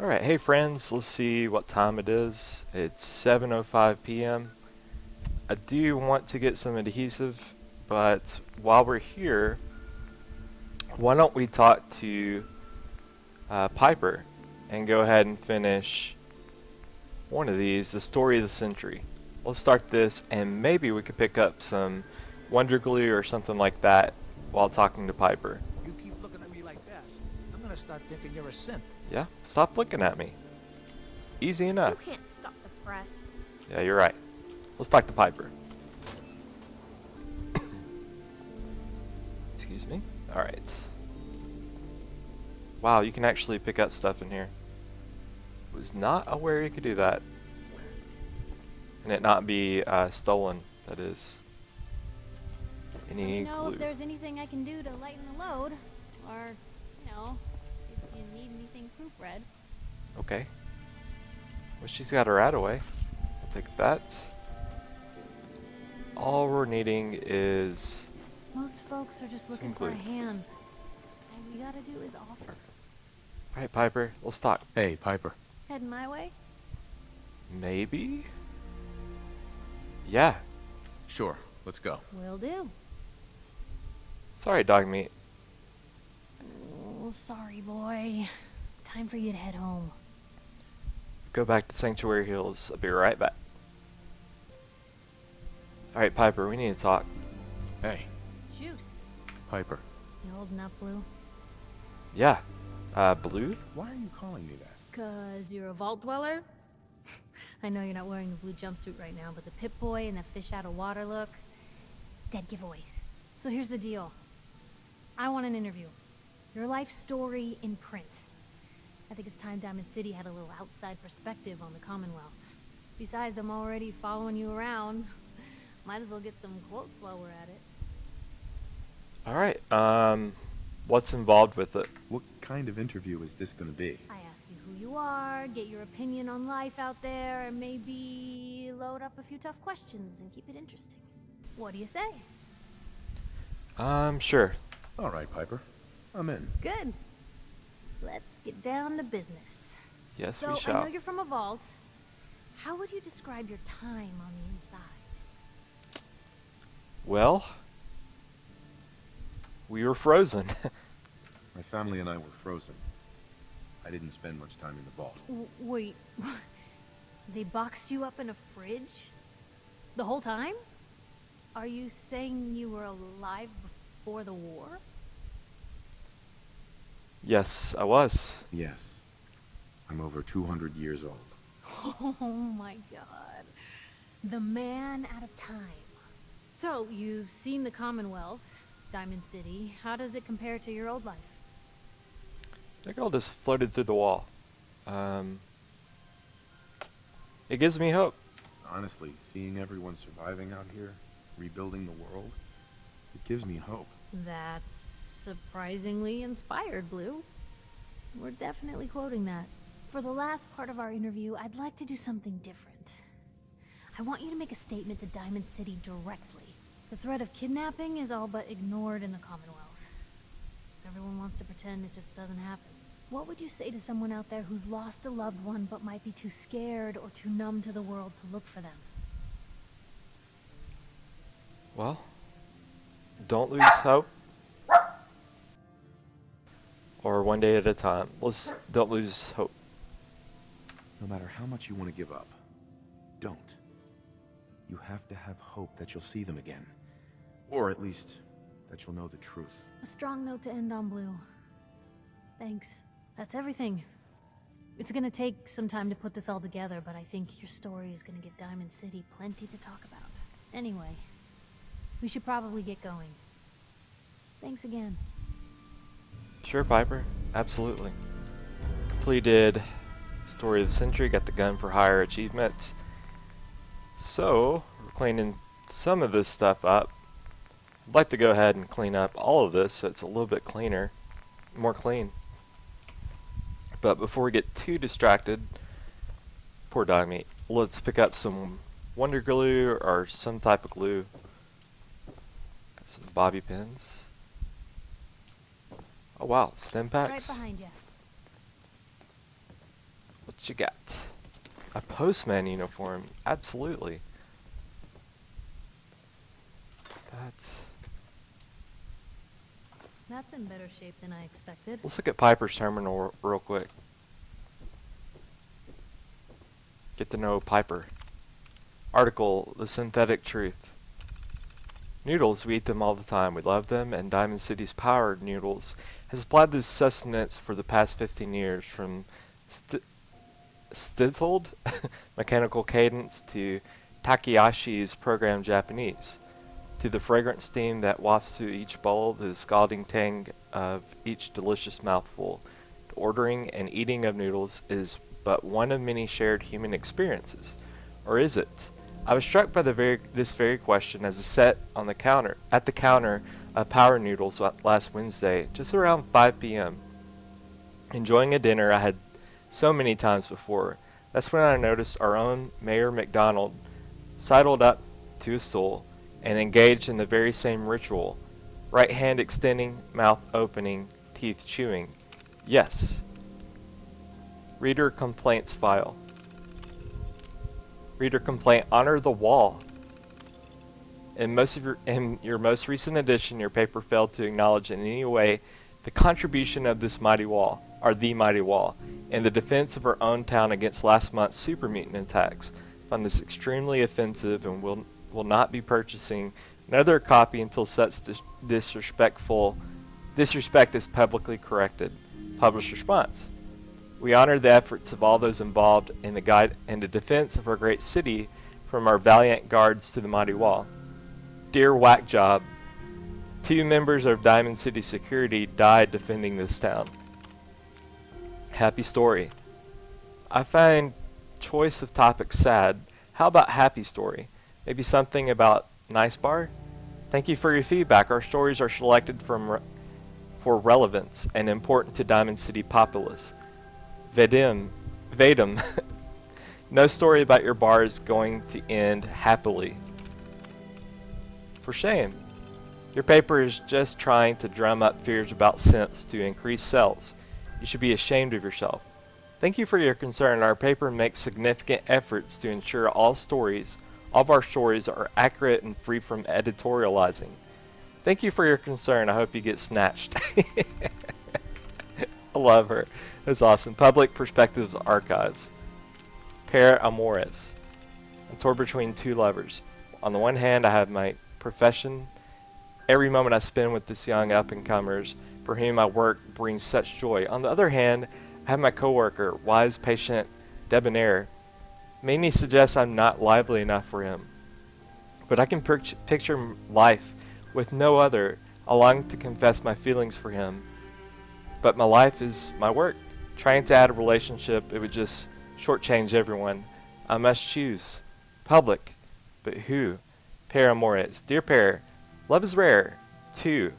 Alright, hey friends, let's see what time it is. It's 7:05 p.m. I do want to get some adhesive, but while we're here, why don't we talk to Piper and go ahead and finish one of these, the story of the century. Let's start this, and maybe we could pick up some Wonder Glue or something like that while talking to Piper. You keep looking at me like that, I'm gonna start thinking you're a synth. Yeah, stop looking at me. Easy enough. You can't stop the press. Yeah, you're right. Let's talk to Piper. Excuse me. Alright. Wow, you can actually pick up stuff in here. Was not aware you could do that. And it not be stolen, that is. Let me Any know glue. if there's anything I can do to lighten the load, or, if you need anything proofread. Okay. Well, she's got her rat away. I'll take that. All we're needing is... Most folks are just looking for a hand. All we gotta do is offer. Alright, Piper, let's talk. Hey, Piper. Heading my way? Maybe? Yeah. Sure, let's go. Will do. Sorry, dog meat. Oh, sorry, boy. Time for you to head home. Go back to Sanctuary Hills. I'll be right back. Alright, Piper, we need to talk. Hey, Shoot. Piper. You holding up, Blue? Yeah. Blue? Why are you calling me that? 'Cause you're a vault dweller? I know you're not wearing the blue jumpsuit right now, but the Pip-Boy and the fish out of water look, dead giveaways. So here's the deal. I want an interview. Your life story in print. I think it's time Diamond City had a little outside perspective on the Commonwealth. Besides, I'm already following you around. Might as well get some quotes while we're at it. Alright, what's involved with it? What kind of interview is this gonna be? I ask you who you are, get your opinion on life out there, and maybe load up a few tough questions and keep it interesting. What do you say? Sure. Alright, Piper. I'm in. Good. Let's get down to business. Yes, So, we I shall. know you're from a vault. How would you describe your time on the inside? Well, we were frozen. My family and I were frozen. I didn't spend much time in the vault. Wait, they boxed you up in a fridge? The whole time? Are you saying you were alive before the war? Yes, I was. Yes. I'm over 200 years old. Oh my god. The man out of time. So, you've seen the Commonwealth, Diamond City. How does it compare to your old life? That girl just floated through the wall. It gives me hope. Honestly, seeing everyone surviving out here, rebuilding the world, it gives me hope. That's surprisingly inspired, Blue. We're definitely quoting that. For the last part of our interview, I'd like to do something different. I want you to make a statement to Diamond City directly. The threat of kidnapping is all but ignored in the Commonwealth. Everyone wants to pretend it just doesn't happen. What would you say to someone out there who's lost a loved one but might be too scared or too numb to the world to look for them? Well, don't lose hope. Or one day at a time. Don't lose hope. No matter how much you want to give up, don't. You have to have hope that you'll see them again. Or at least, that you'll know the truth. A strong note to end on, Blue. Thanks. That's everything. It's gonna take some time to put this all together, but I think your story is gonna give Diamond City plenty to talk about. Anyway, we should probably get going. Thanks again. Sure, Piper. Absolutely. Completed Story of the Century, got the gun for hire achievement. So, we're cleaning some of this stuff up. I'd like to go ahead and clean up all of this so it's a little bit cleaner, more clean. But before we get too distracted, poor dog meat, let's pick up some Wonder Glue or some type of glue. Got some bobby pins. Oh wow, Stimpaks. Right behind you. What you got? A postman uniform. Absolutely. That's... That's in better shape than I expected. Let's look at Piper's terminal real quick. Get to know Piper. Article, The Synthetic Truth. Noodles, we eat them all the time. We love them, and Diamond City's Power Noodles has supplied this sustenance for the past 15 years, from Stitzeled mechanical cadence to Takayashi's programmed Japanese, to the fragrant steam that wafts through each bowl, the scalding tang of each delicious mouthful. The ordering and eating of noodles is but one of many shared human experiences. Or is it? I was struck by this very question as I sat on the counter of Power Noodles last Wednesday, just around 5 p.m., enjoying a dinner I had so many times before. That's when I noticed our own Mayor McDonald sidled up to a stool and engaged in the very same ritual, right hand extending, mouth opening, teeth chewing. Yes. Reader complaints file. Reader complaint, honor the wall. In your most recent edition, your paper failed to acknowledge in any way the contribution of this mighty wall, or the mighty wall, in the defense of our own town against last month's super mutant attacks. I find this extremely offensive and will not be purchasing another copy until such disrespect is publicly corrected. Published response. We honor the efforts of all those involved in the defense of our great city, from our valiant guards to the mighty wall. Dear Whack Job, 2 members of Diamond City Security died defending this town. Happy story. I find choice of topics sad. How about happy story? Maybe something about nice bar? Thank you for your feedback. Our stories are selected for relevance and important to Diamond City populace. Vadim. No story about your bar is going to end happily. For shame. Your paper is just trying to drum up fears about synths to increase sales. You should be ashamed of yourself. Thank you for your concern. Our paper makes significant efforts to ensure all of our stories are accurate and free from editorializing. Thank you for your concern. I hope you get snatched. I love her. That's awesome. Public Perspectives Archives. Per Amores. I'm torn between 2 lovers. On the one hand, I have my profession. Every moment I spend with this young up-and-comers for whom my work brings such joy. On the other hand, I have my coworker, wise, patient, debonair. Many suggest I'm not lively enough for him. But I can picture life with no other. I long to confess my feelings for him. But my life is my work. Trying to add a relationship, it would just shortchange everyone. I must choose. Public. But who? Per Amores. Dear Per, love is rare. 2.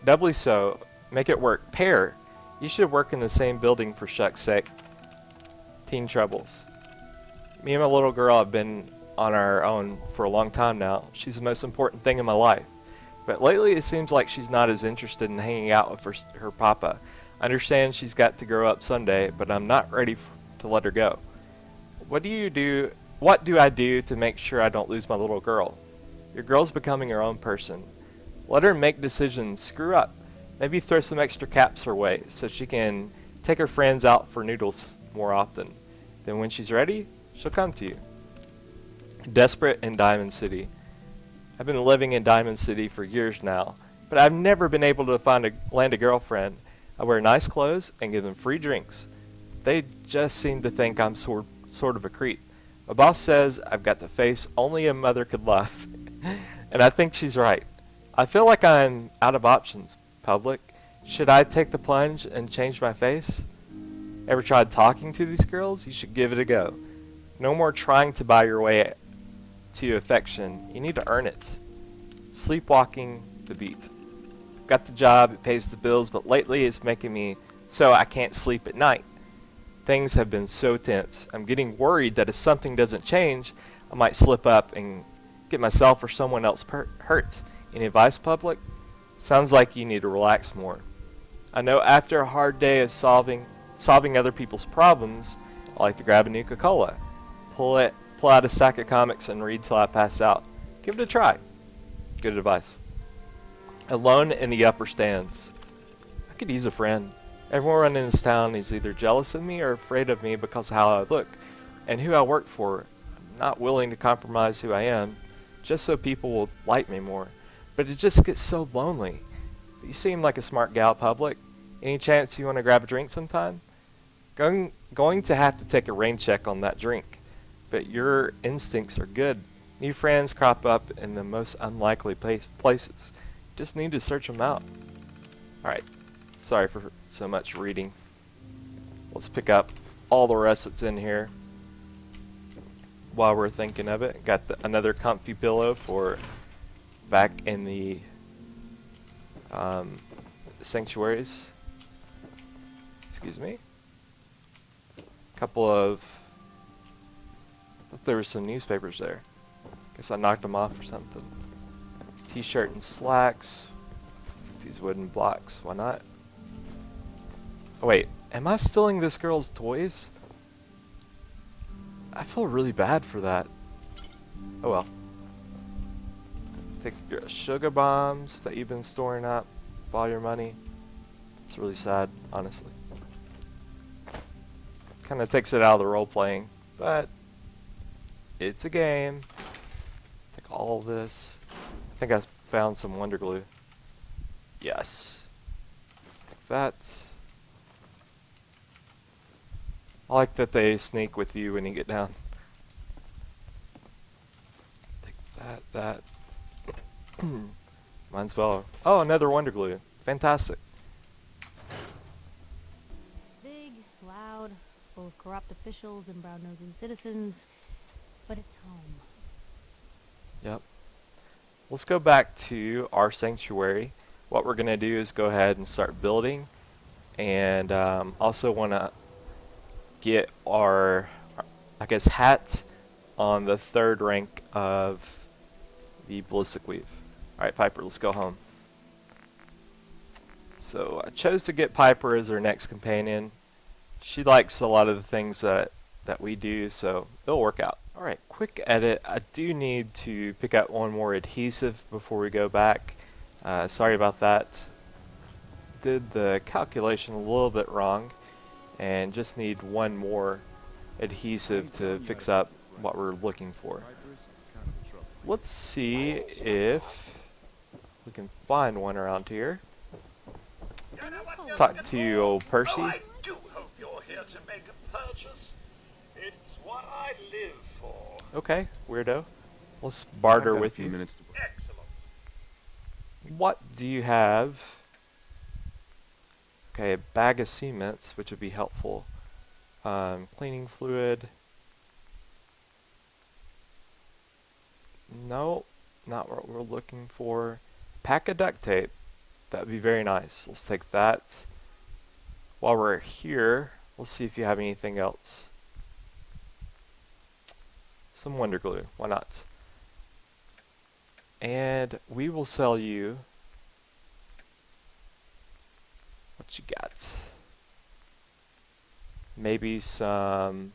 Doubly so. Make it work. Per, you should work in the same building for shucks' sake. Teen Troubles. Me and my little girl have been on our own for a long time now. She's the most important thing in my life. But lately it seems like she's not as interested in hanging out with her papa. I understand she's got to grow up someday, but I'm not ready to let her go. What do I do to make sure I don't lose my little girl? Your girl's becoming her own person. Let her make decisions. Screw up. Maybe throw some extra caps her way so she can take her friends out for noodles more often. Then when she's ready, she'll come to you. Desperate in Diamond City. I've been living in Diamond City for years now, but I've never been able to land a girlfriend. I wear nice clothes and give them free drinks. They just seem to think I'm sort of a creep. My boss says I've got the face only a mother could love, and I think she's right. I feel like I'm out of options. Public, should I take the plunge and change my face? Ever tried talking to these girls? You should give it a go. No more trying to buy your way to affection. You need to earn it. Sleepwalking the beat. Got the job, it pays the bills, but lately it's making me so I can't sleep at night. Things have been so tense. I'm getting worried that if something doesn't change, I might slip up and get myself or someone else hurt. Any advice, Public? Sounds like you need to relax more. I know after a hard day of solving solving other people's problems, I like to grab a Nuka-Cola, pull out a stack of comics and read till I pass out. Give it a try. Good advice. Alone in the upper stands. I could use a friend. Everyone in this town is either jealous of me or afraid of me because of how I look and who I work for. I'm not willing to compromise who I am just so people will like me more. But it just gets so lonely. But you seem like a smart gal, Public. Any chance you want to grab a drink sometime? Going to have to take a rain check on that drink. But your instincts are good. New friends crop up in the most unlikely places. Just need to search them out. Alright. Sorry for so much reading. Let's pick up all the rest that's in here while we're thinking of it. Got another comfy pillow for back in the sanctuaries. Excuse me. Couple of... I thought there were some newspapers there. Guess I knocked them off or something. T-shirt and slacks. These wooden blocks. Why not? Oh, wait. Am I stealing this girl's toys? I feel really bad for that. Oh well. Take your sugar bombs that you've been storing up with all your money. It's really sad, honestly. Kind of takes it out of the role playing, but it's a game. Take all of this. I think I found some Wonder Glue. Yes. Like that. I like that they sneak with you when you get down. Take that. Mine's well. Oh, another Wonder Glue. Fantastic. Big, loud, full of corrupt officials and brown-nosing citizens, but it's home. Yep. Let's go back to our sanctuary. What we're going to do is go ahead and start building. And also want to get our, I guess, hat on the 3rd rank of the ballistic weave. Alright, Piper, let's go home. So I chose to get Piper as our next companion. She likes a lot of the things that we do, so it'll work out. Alright, quick edit. I do need to pick up one more adhesive before we go back. Sorry about that. Did the calculation a little bit wrong and just need one more adhesive to fix up what we're looking for. Let's see if we can find one around here. Talk to old Percy. I do hope you're here to make a purchase. It's what I live for. Okay, weirdo. Let's barter with you. Excellent. What do you have? Okay, a bag of cements, which would be helpful. Cleaning fluid. No, not what we're looking for. Pack of duct tape. That would be very nice. Let's take that. While we're here, let's see if you have anything else. Some Wonder Glue. Why not? And we will sell you... What you got? Maybe some...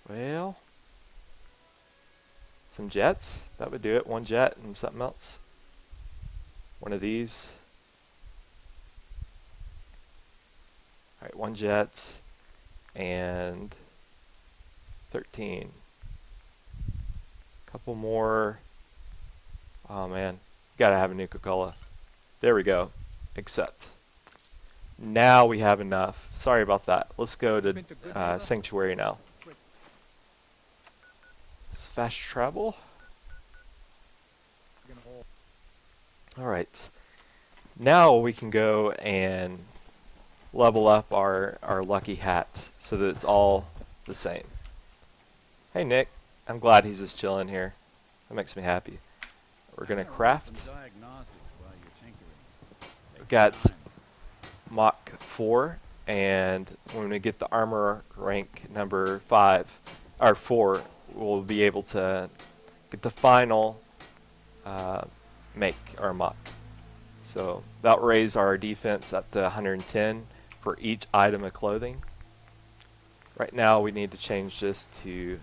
Well... Some jets? That would do it. One jet and something else. One of these. Alright, one jet and 13. Couple more. Oh man, gotta have a Nuka-Cola. There we go. Accept. Now we have enough. Sorry about that. Let's go to Sanctuary now. It's fast travel. Alright. Now we can go and level up our lucky hat so that it's all the same. Hey Nick, I'm glad he's just chilling here. That makes me happy. We're gonna craft. We've got Mach 4, and when we get the armor rank number 5 or 4, we'll be able to get the final make our Mach. So that'll raise our defense up to 110 for each item of clothing. Right now we need to change this to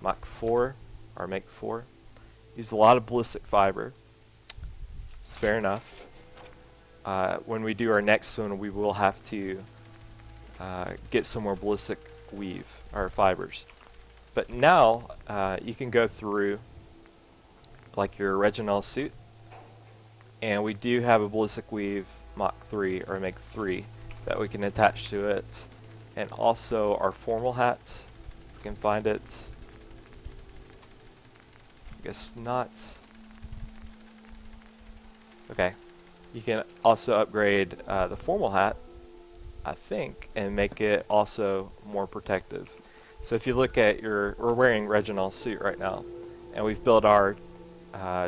Mach 4 or Make 4. Use a lot of ballistic fiber. It's fair enough. When we do our next one, we will have to get some more ballistic weave or fibers. But now you can go through like your Reginald suit, and we do have a ballistic weave Mach 3 or Make 3 that we can attach to it, and also our formal hat, if we can find it. I guess not. Okay, you can also upgrade the formal hat, I think, and make it also more protective. So if you look at we're wearing Reginald's suit right now, and we've built our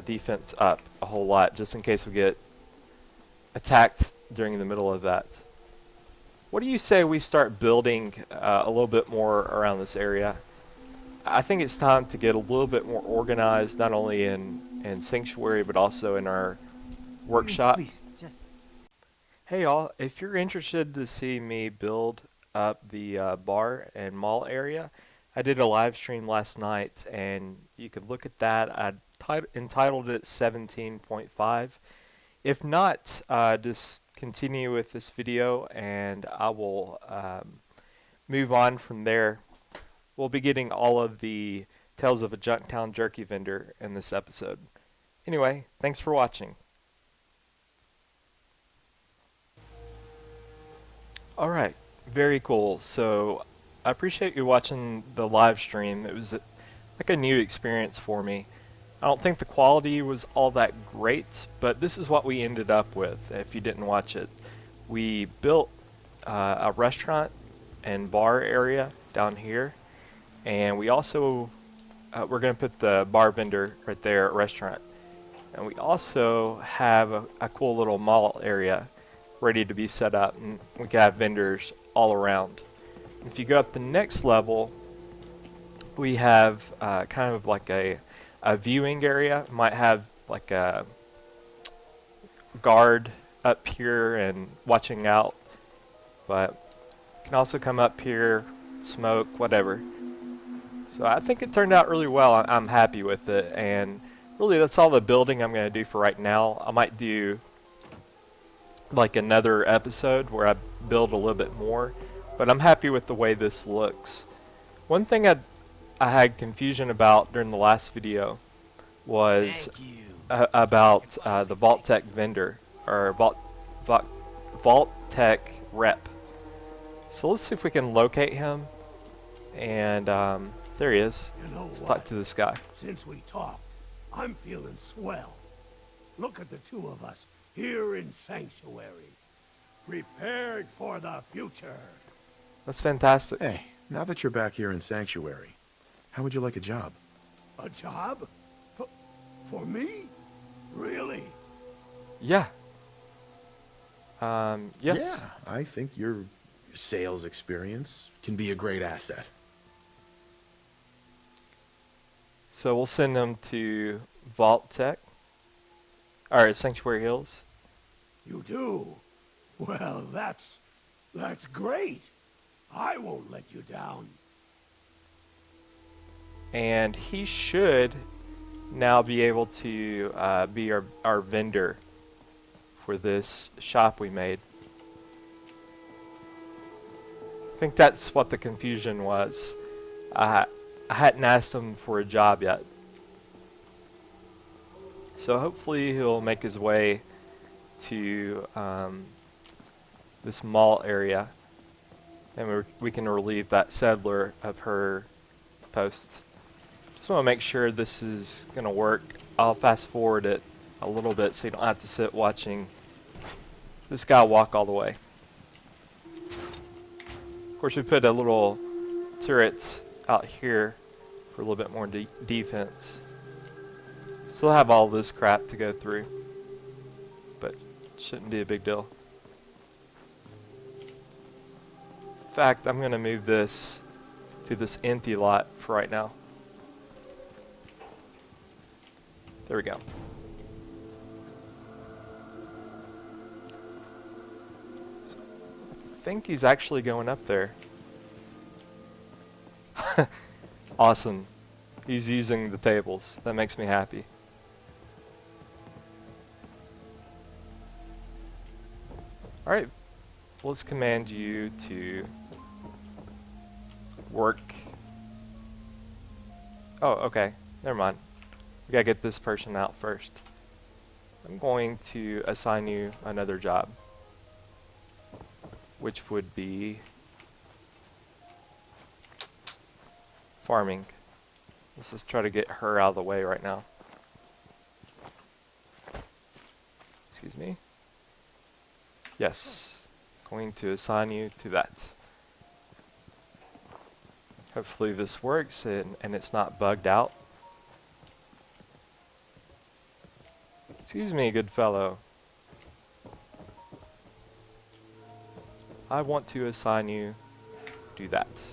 defense up a whole lot just in case we get attacked during the middle of that. What do you say we start building a little bit more around this area? I think it's time to get a little bit more organized, not only in Sanctuary, but also in our workshop. Please, just Hey y'all, if you're interested to see me build up the bar and mall area, I did a live stream last night, and you could look at that. I entitled it 17.5. If not, just continue with this video, and I will move on from there. We'll be getting all of the Tales of a Junktown Jerky Vender in this episode. Anyway, thanks for watching. Alright, very cool. So I appreciate you watching the live stream. It was like a new experience for me. I don't think the quality was all that great, but this is what we ended up with if you didn't watch it. We built a restaurant and bar area down here, and we also we're going to put the bar vendor right there at restaurant. And we also have a cool little mall area ready to be set up, and we can have vendors all around. If you go up the next level, we have kind of like a viewing area. Might have like a guard up here and watching out, but you can also come up here, smoke, whatever. So I think it turned out really well. I'm happy with it, and really that's all the building I'm going to do for right now. I might do like another episode where I build a little bit more, but I'm happy with the way this looks. One thing I had confusion about during the last video was about the Vault Tech vendor, or Vault Tech rep. So let's see if we can locate him, and there he is. You know Let's what? talk to this guy. Since we talked, I'm feeling swell. Look at the two of us here in Sanctuary, prepared for the future. That's fantastic. Hey, now that you're back here in Sanctuary, how would you like a job? A job? For me? Really? Yeah. Yes. Yeah, I think your sales experience can be a great asset. So we'll send him to Vault Tech, or Sanctuary Hills. You do? Well, that's great. I won't let you down. And he should now be able to be our vendor for this shop we made. I think that's what the confusion was. I hadn't asked him for a job yet. So hopefully he'll make his way to this mall area, and we can relieve that settler of her post. Just want to make sure this is going to work. I'll fast forward it a little bit so you don't have to sit watching this guy walk all the way. Of course, we put a little turret out here for a little bit more defense. Still have all this crap to go through, but shouldn't be a big deal. In fact, I'm going to move this to this empty lot for right now. There we go. think he's actually going up there. Awesome. He's using the tables. That makes me happy. Alright, let's command you to work. Oh, okay. Never mind. We gotta get this person out first. I'm going to assign you another job, which would be farming. Let's just try to get her out of the way right now. Excuse me. Yes, going to assign you to that. Hopefully this works and it's not bugged out. Excuse me, good fellow. I want to assign you to that.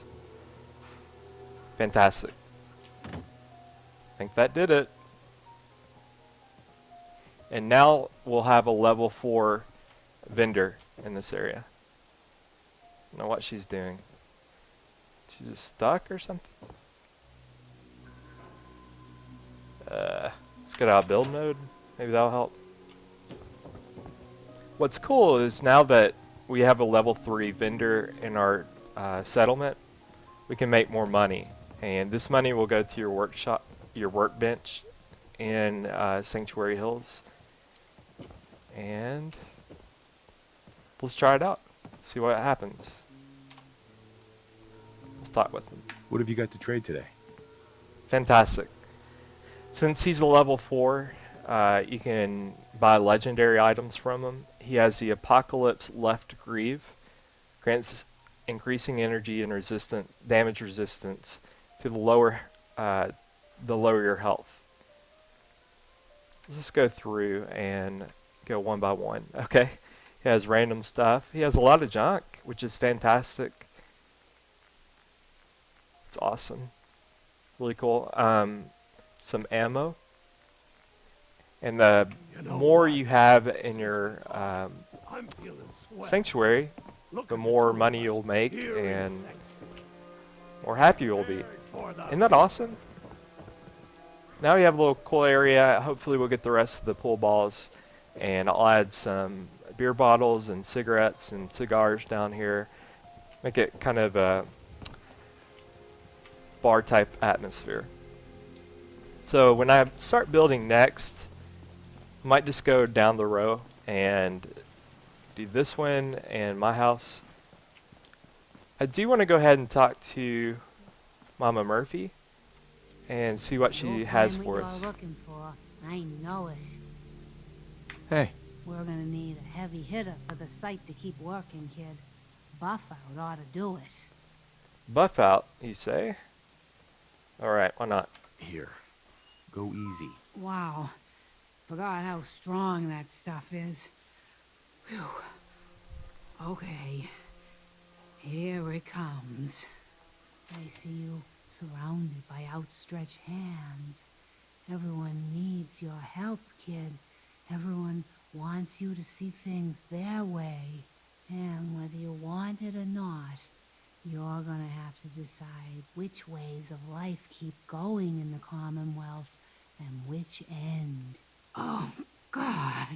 Fantastic. I think that did it. And now we'll have a level 4 vendor in this area. I don't know what she's doing. She's just stuck or something? Let's get out of build mode. Maybe that'll help. What's cool is now that we have a level 3 vendor in our settlement, we can make more money. And this money will go to your workshop, your workbench in Sanctuary Hills. And let's try it out. See what happens. Let's talk with him. What have you got to trade today? Fantastic. Since he's a level 4, you can buy legendary items from him. He has the Apocalypse Left Greave. Grants increasing energy and damage resistance to the lower your health. Let's just go through and go one by one. Okay. He has random stuff. He has a lot of junk, which is fantastic. It's awesome. Really cool. Some ammo. And the more you have in your sanctuary, the more money you'll make and more happy you'll be. Isn't that awesome? Now we have a little cool area. Hopefully we'll get the rest of the pool balls. And I'll add some beer bottles and cigarettes and cigars down here. Make it kind of a bar type atmosphere. So when I start building next, I might just go down the row and do this one and my house. I do want to go ahead and talk to Mama Murphy and see what she has for us. Looking for. I know it. Hey. We're gonna need a heavy hitter for the site to keep working, kid. Buff out ought to do it. Buff out, you say? Alright, why not? Here. Go easy. Wow. Forgot how strong that stuff is. Whew. Okay. Here it comes. I see you surrounded by outstretched hands. Everyone needs your help, kid. Everyone wants you to see things their way. And whether you want it or not, you're gonna have to decide which ways of life keep going in the Commonwealth and which end. Oh, God.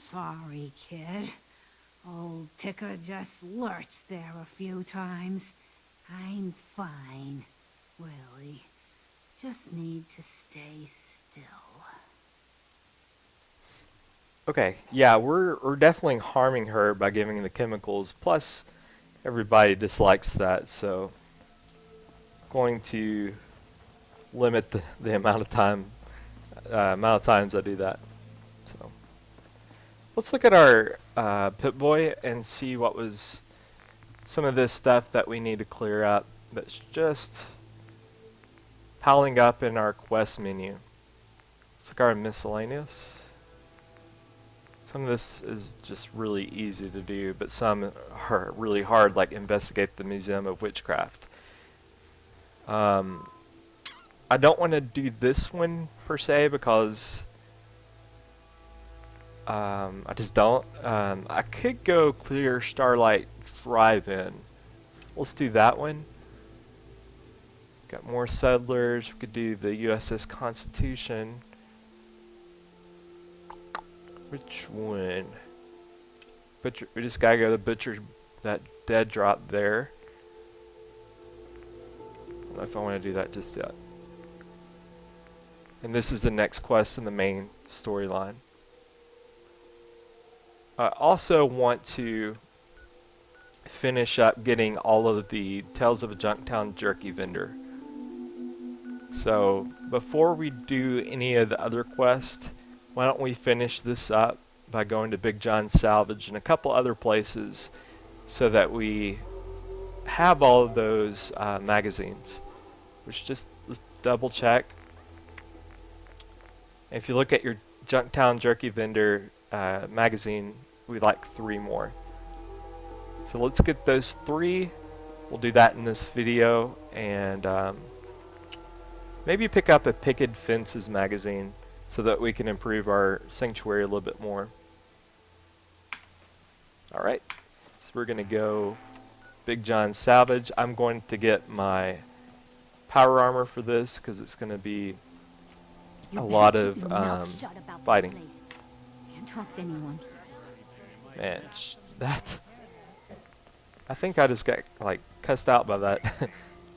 Sorry, kid. Old Ticker just lurched there a few times. I'm fine, really. Just need to stay still. Okay, yeah, we're definitely harming her by giving the chemicals. Plus, everybody dislikes that, so going to limit the amount of times I do that. So let's look at our Pip-Boy and see what was some of this stuff that we need to clear up that's just piling up in our quest menu. Let's look at our miscellaneous. Some of this is just really easy to do, but some are really hard, like investigate the Museum of Witchcraft. I don't want to do this one per se because I just don't. I could go clear Starlight Drive-In. Let's do that one. Got more settlers. We could do the USS Constitution. Which one? Butcher. We just gotta go to the Butcher's, that dead drop there. I don't know if I want to do that just yet. And this is the next quest in the main storyline. I also want to finish up getting all of the Tales of a Junktown Jerky Vender. So before we do any of the other quests, why don't we finish this up by going to Big John's Salvage and a couple other places so that we have all of those magazines. Which just let's double check. If you look at your Junktown Jerky Vender magazine, we like 3 more. So let's get those 3. We'll do that in this video, and maybe pick up a Picket Fences magazine so that we can improve our sanctuary a little bit more. Alright, so we're going to go Big John Salvage. I'm going to get my power armor for this because it's going to be a lot of fighting. Can't trust anyone. Man, that... I think I just got, like, cussed out by that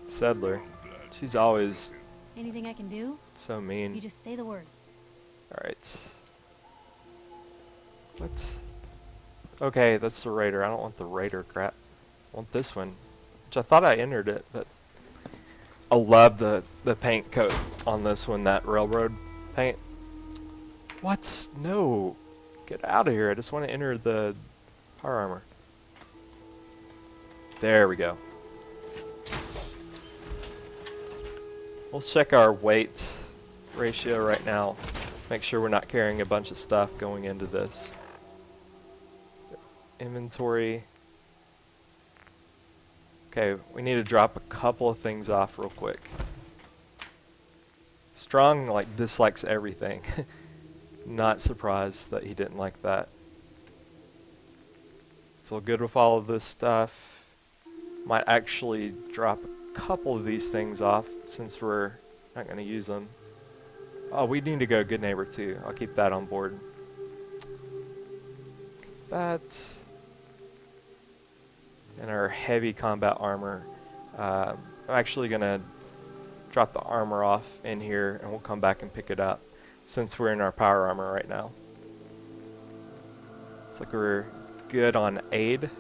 settler. She's always Anything I can do? so You mean. just say the word. Alright. What? Okay, that's the raider. I don't want the raider crap. I want this one. Which I thought I entered it, but... I love the paint coat on this one, that railroad paint. What? No. Get out of here. I just want to enter the power armor. There we go. Let's check our weight ratio right now. Make sure we're not carrying a bunch of stuff going into this. Inventory. Okay, we need to drop a couple of things off real quick. Strong, like, dislikes everything. Not surprised that he didn't like that. Feel good with all of this stuff. Might actually drop a couple of these things off since we're not going to use them. Oh, we need to go Good Neighbor too. I'll keep that on board. That. And our heavy combat armor. I'm actually going to drop the armor off in here and we'll come back and pick it up since we're in our power armor right now. Looks like we're good on aid.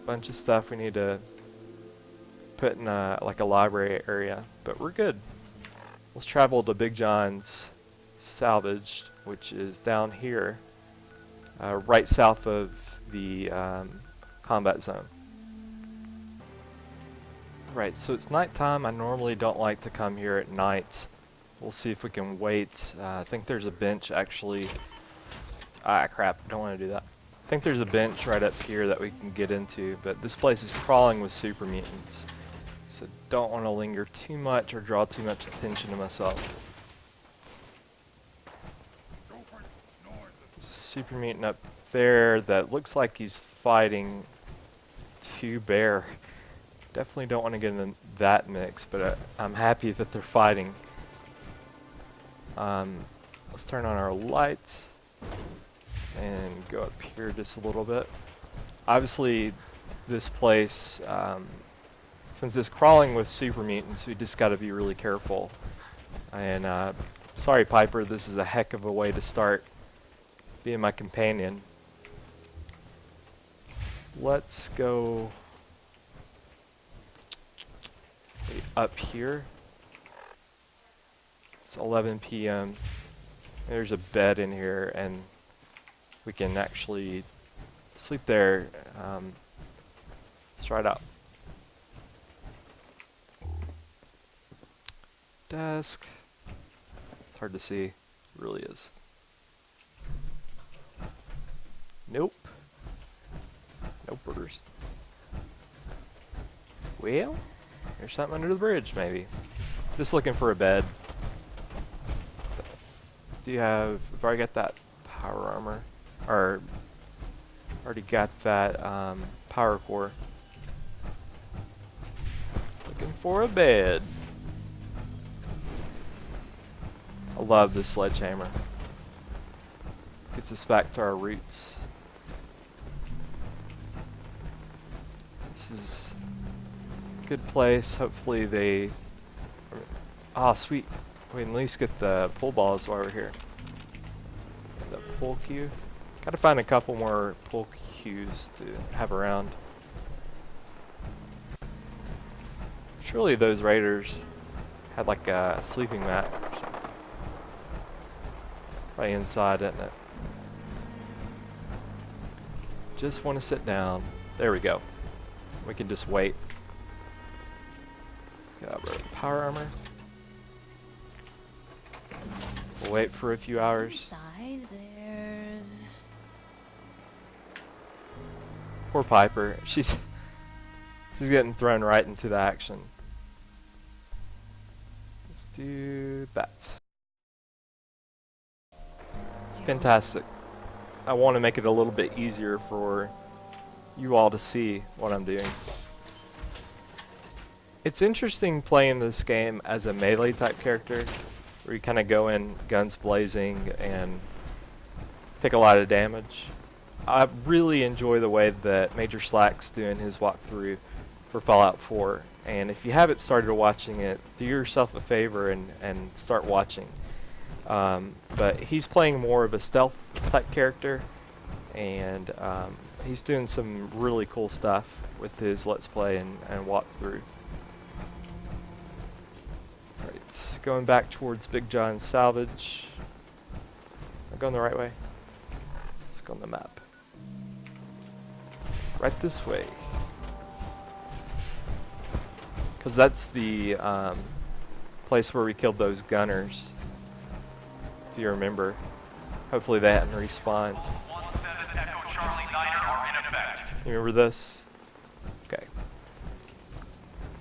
Bunch of stuff we need to put in like a library area, but we're good. Let's travel to Big John's Salvage, which is down here, right south of the combat zone. Right, so it's nighttime. I normally don't like to come here at night. We'll see if we can wait. I think there's a bench actually. Ah, crap, don't want to do that. I think there's a bench right up here that we can get into, but this place is crawling with super mutants. So don't want to linger too much or draw too much attention to myself. There's a super mutant up there that looks like he's fighting 2 bear. Definitely don't want to get in that mix, but I'm happy that they're fighting. Let's turn on our lights and go up here just a little bit. Obviously, this place, since it's crawling with super mutants, we just got to be really careful. And sorry, Piper, this is a heck of a way to start being my companion. Let's go up here. It's 11 p.m. There's a bed in here, and we can actually sleep there. Let's try it out. Desk. It's hard to see. It really is. Nope. Nope. Well, there's something under the bridge, maybe. Just looking for a bed. Do you have... I've already got that power armor. Or already got that power core. Looking for a bed. I love this sledgehammer. Gets us back to our roots. This is a good place. Hopefully they... Ah, sweet. We can at least get the pull balls while we're here. The pull cue. Gotta find a couple more pull cues to have around. Surely those raiders had like a sleeping mat or something. Right inside, isn't it? Just want to sit down. There we go. We can just wait. Let's get our power armor. We'll wait for a few hours. Inside, there's... Poor Piper. She's getting thrown right into the action. Let's do that. Fantastic. I want to make it a little bit easier for you all to see what I'm doing. It's interesting playing this game as a melee type character, where you kind of go in guns blazing and take a lot of damage. I really enjoy the way that Major Slack's doing his walkthrough for Fallout 4, and if you haven't started watching it, do yourself a favor and start watching. But he's playing more of a stealth type character, and he's doing some really cool stuff with his Let's Play and walkthrough. Alright, going back towards Big John Salvage. Am I going the right way? Let's go on the map. Right this way. Because that's the place where we killed those gunners. If you remember. Hopefully they hadn't respawned. You remember this? Okay.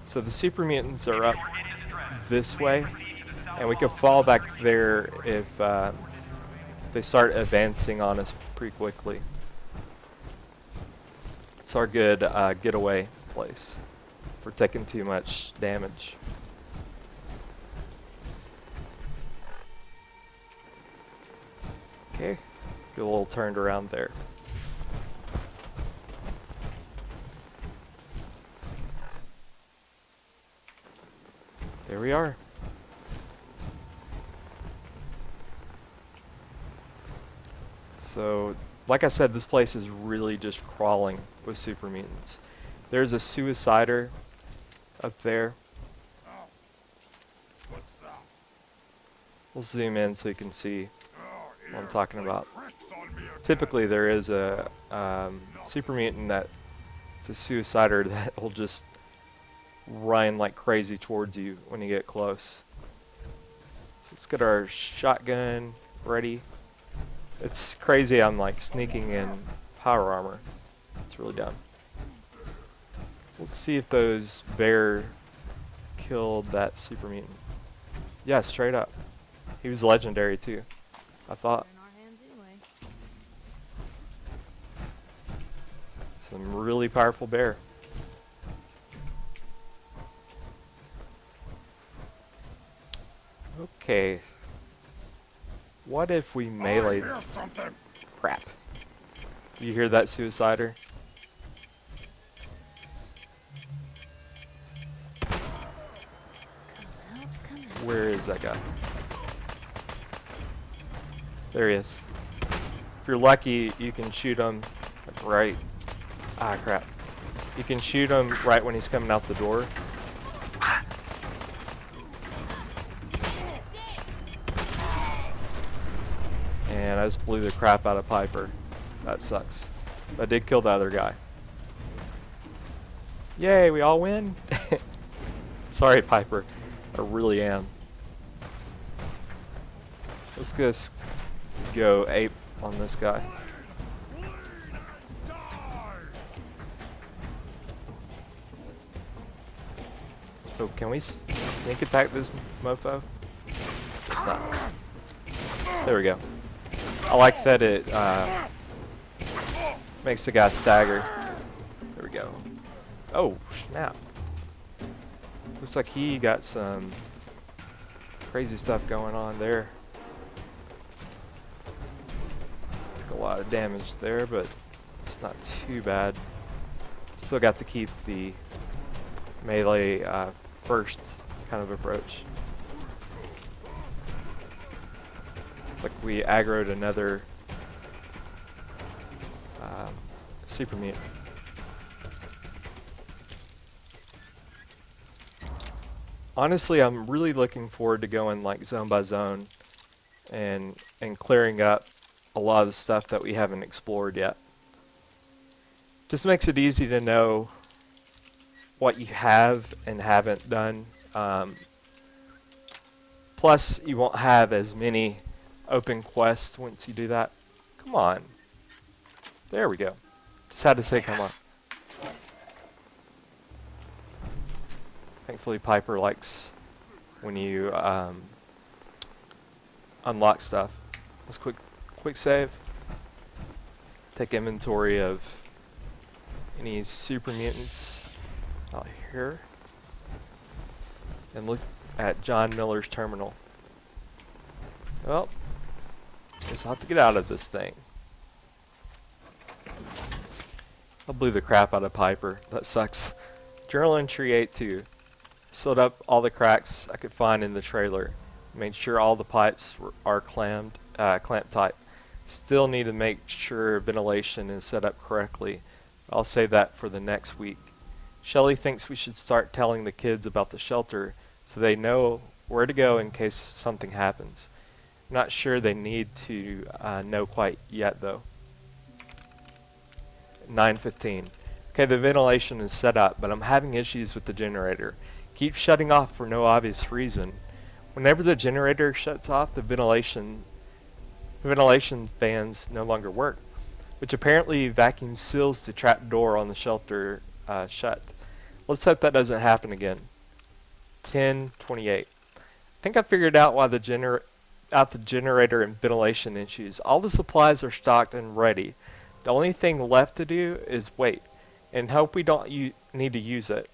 So the super mutants are up this way, and we can fall back there if they start advancing on us pretty quickly. It's our good getaway place for taking too much damage. Okay, get a little turned around there. There we are. So, like I said, this place is really just crawling with super mutants. There's a suicider up there. We'll zoom in so you can see what I'm talking about. Typically there is a super mutant that's a suicider that will just run like crazy towards you when you get close. So let's get our shotgun ready. It's crazy I'm like sneaking in power armor. It's really dumb. Let's see if those bear killed that super mutant. Yeah, straight up. He was legendary too, I thought. In our hands anyway. Some really powerful bear. Okay. What if we melee? Crap. You hear that, suicider? Come out, come out. Where is that guy? There he is. If you're lucky, you can shoot him like right. Ah, crap. You can shoot him right when he's coming out the door. And I just blew the crap out of Piper. That sucks. But I did kill the other guy. Yay, we all win? Sorry, Piper. I really am. Let's just go ape on this guy. Oh, can we sneak attack this mofo? It's not. There we go. I like that it makes the guy stagger. There we go. Oh, snap. Looks like he got some crazy stuff going on there. Took a lot of damage there, but it's not too bad. Still got to keep the melee first kind of approach. It's like we aggroed another super mutant. Honestly, I'm really looking forward to going like zone by zone and clearing up a lot of the stuff that we haven't explored yet. Just makes it easy to know what you have and haven't done. Plus, you won't have as many open quests once you do that. Come on. There we go. Just had to say come on. Thankfully, Piper likes when you unlock stuff. Let's quick save. Take inventory of any super mutants out here. And look at John Miller's terminal. Well, guess I'll have to get out of this thing. I blew the crap out of Piper. That sucks. Journal entry 8-2. Sealed up all the cracks I could find in the trailer. Made sure all the pipes are clamped tight. Still need to make sure ventilation is set up correctly. I'll save that for the next week. Shelley thinks we should start telling the kids about the shelter so they know where to go in case something happens. Not sure they need to know quite yet though. 9:15. Okay, the ventilation is set up, but I'm having issues with the generator. Keeps shutting off for no obvious reason. Whenever the generator shuts off, the ventilation fans no longer work, which apparently vacuum seals the trap door on the shelter shut. Let's hope that doesn't happen again. 10:28. I think I figured out why the generator and ventilation issues. All the supplies are stocked and ready. The only thing left to do is wait and hope we don't need to use it.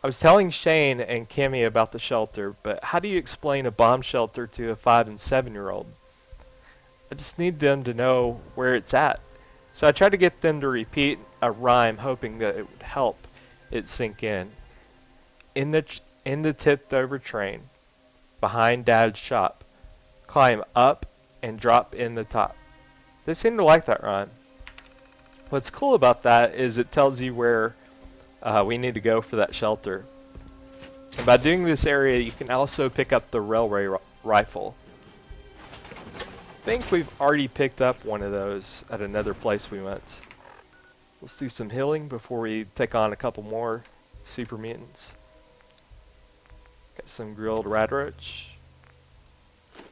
I was telling Shane and Kimmy about the shelter, but how do you explain a bomb shelter to a 5 and 7-year-old? I just need them to know where it's at. So I tried to get them to repeat a rhyme, hoping that it would help it sink in. In the tipped over train, behind Dad's shop, climb up and drop in the top. They seem to like that rhyme. What's cool about that is it tells you where we need to go for that shelter. And by doing this area, you can also pick up the railway rifle. I think we've already picked up one of those at another place we went. Let's do some healing before we take on a couple more super mutants. Got some grilled radroach.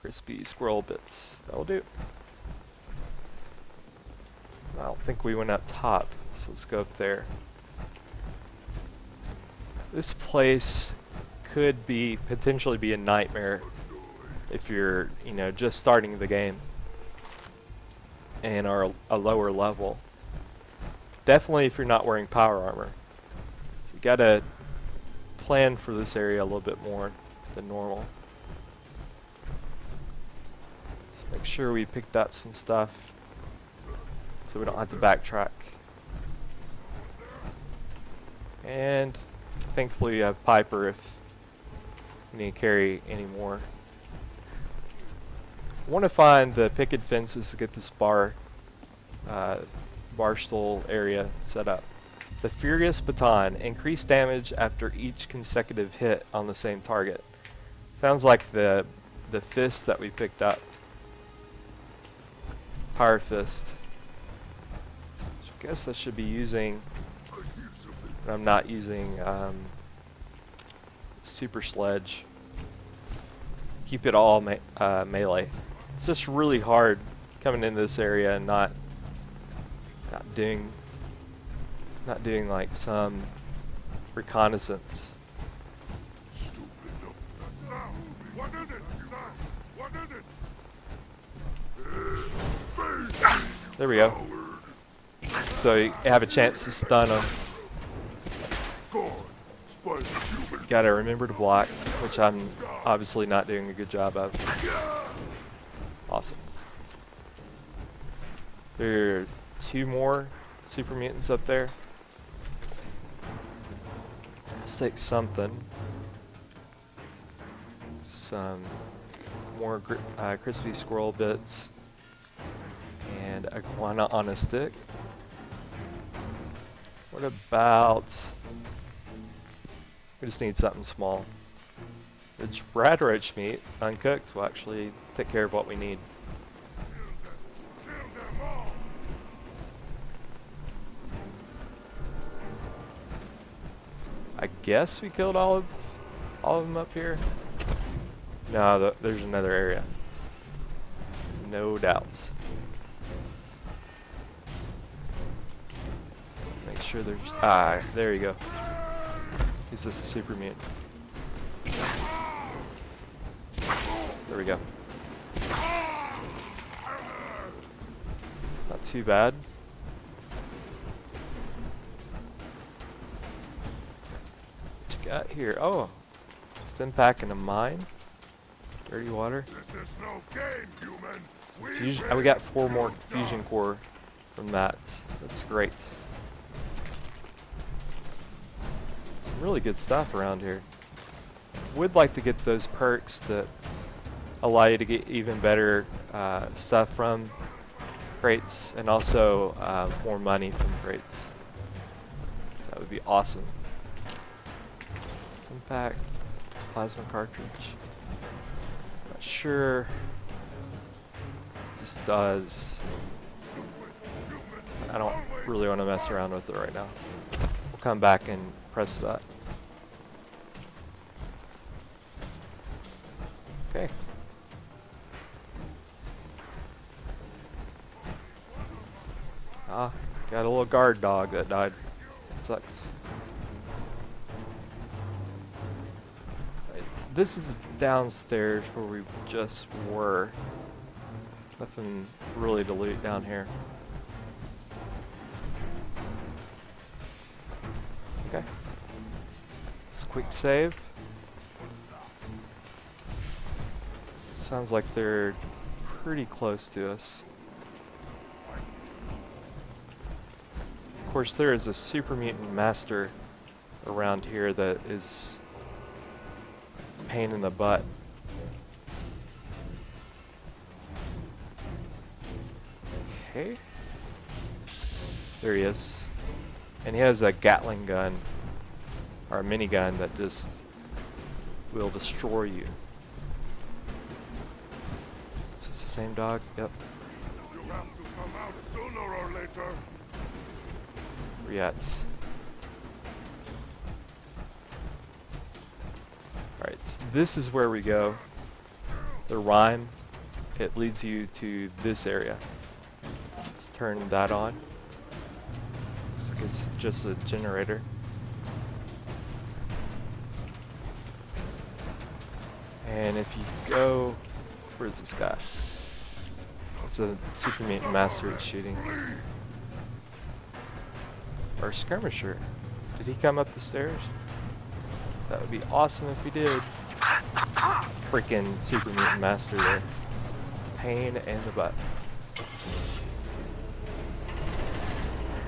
Crispy squirrel bits. That'll do. I don't think we went up top, so let's go up there. This place could potentially be a nightmare if you're, just starting the game and are a lower level. Definitely if you're not wearing power armor. So you gotta plan for this area a little bit more than normal. Let's make sure we picked up some stuff so we don't have to backtrack. And thankfully you have Piper if you need to carry any more. I want to find the picket fences to get this bar stool area set up. The Furious Baton. Increased damage after each consecutive hit on the same target. Sounds like the fist that we picked up. Power Fist. I guess I should be using, but I'm not using Super Sledge. Keep it all melee. It's just really hard coming into this area and not doing like some reconnaissance. What is it? What is it? There we go. So you have a chance to stun them. Gotta remember to block, which I'm obviously not doing a good job of. Awesome. There are 2 more super mutants up there. Let's take something. Some more crispy squirrel bits. And iguana on a stick. What about... We just need something small. The radroach meat, uncooked, will actually take care of what we need. I guess we killed all of them up here. No, there's another area. No doubts. Make sure there's... there you go. Is this a super mutant? There we go. Not too bad. What you got here? Oh, Stimpak and a mine. Dirty water. This is no game, human. Some fusion. We got 4 more fusion core from that. That's great. Some really good stuff around here. Would like to get those perks that allow you to get even better stuff from crates, and also more money from crates. That would be awesome. Stimpaks, plasma cartridge. Not sure what this does. I don't really want to mess around with it right now. We'll come back and press that. Okay. Got a little guard dog that died. It sucks. Right, this is downstairs where we just were. Nothing really to loot down here. Okay. Let's quick save. Sounds like they're pretty close to us. Of course, there is a super mutant master around here that is a pain in the butt. Okay. There he is. And he has a Gatling gun, or a minigun that just will destroy you. Is this the same dog? Yep. You have to come out sooner or later. Where you at? Alright, so this is where we go. The rhyme, it leads you to this area. Let's turn that on. Looks like it's just a generator. And if you go... Where's this guy? It's a super mutant master that's shooting. Or skirmisher. Did he come up the stairs? That would be awesome if he did. Freaking super mutant master there. Pain in the butt.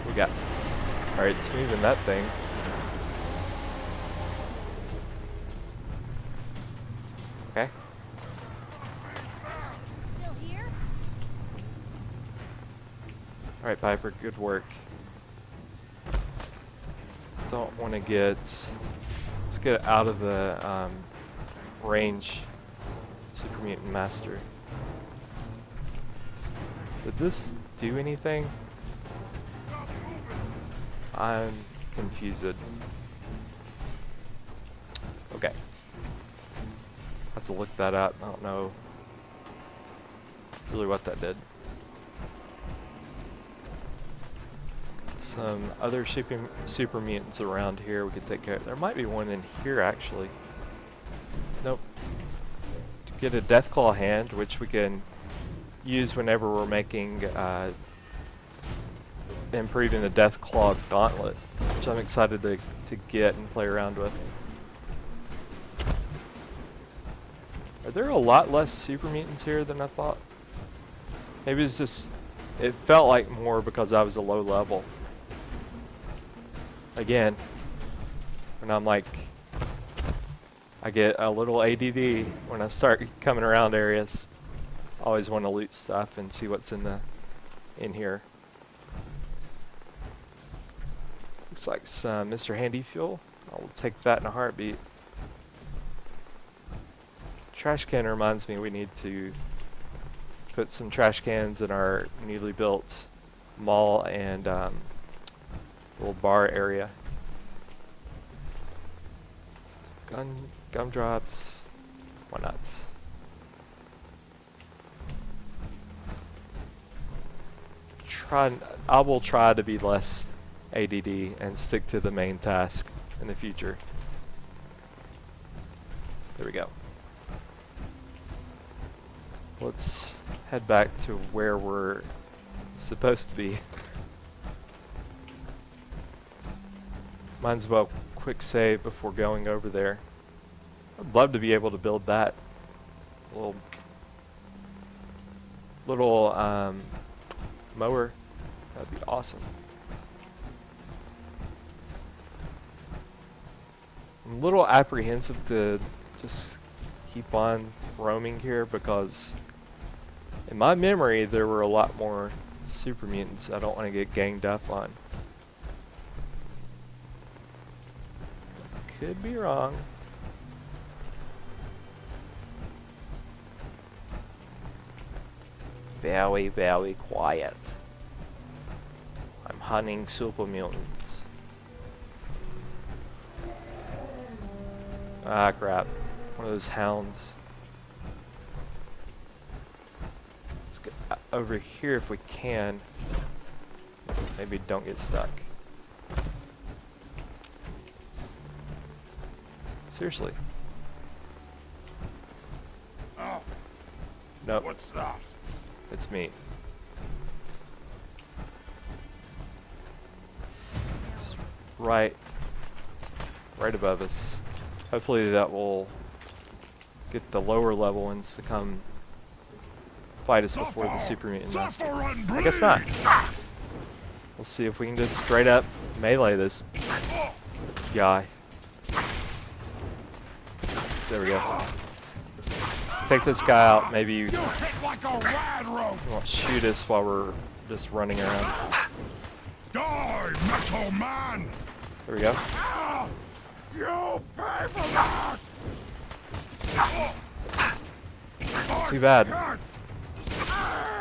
We got. Alright, it's moving that thing. Okay. Still here? Alright, Piper, good work. Don't want to get... Let's get out of the range. Super Mutant Master. Did this do anything? I'm confused. Okay. Have to look that up. I don't know really what that did. Some other super mutants around here we could take care of. There might be one in here actually. Nope. To get a Deathclaw hand, which we can use whenever we're making improving the Deathclaw Gauntlet, which I'm excited to get and play around with. Are there a lot less super mutants here than I thought? Maybe it's just, it felt like more because I was a low level. Again, when I'm like, I get a little ADD when I start coming around areas. I always want to loot stuff and see what's in here. Looks like some Mr. Handy fuel. I'll take that in a heartbeat. Trash can reminds me we need to put some trash cans in our newly built mall and little bar area. Gumdrops. Why not? I will try to be less ADD and stick to the main task in the future. There we go. Let's head back to where we're supposed to be. Might as well quick save before going over there. I'd love to be able to build that little mower. That'd be awesome. I'm a little apprehensive to just keep on roaming here because in my memory there were a lot more super mutants I don't want to get ganged up on. Could be wrong. Very, very quiet. I'm hunting super mutants. Ah, crap. One of those hounds. Let's get over here if we can. Maybe don't get stuck. Seriously. Oh, Nope. what's that? It's me. It's right above us. Hopefully that will get the lower level ones to come fight us before the super mutant master. I guess not. We'll see if we can just straight up melee this guy. There we go. Take this guy out. Maybe you Like a rad rope. won't shoot us while we're just running around. Die, Metal Man! There we go. Ah, you pay for that! Too bad.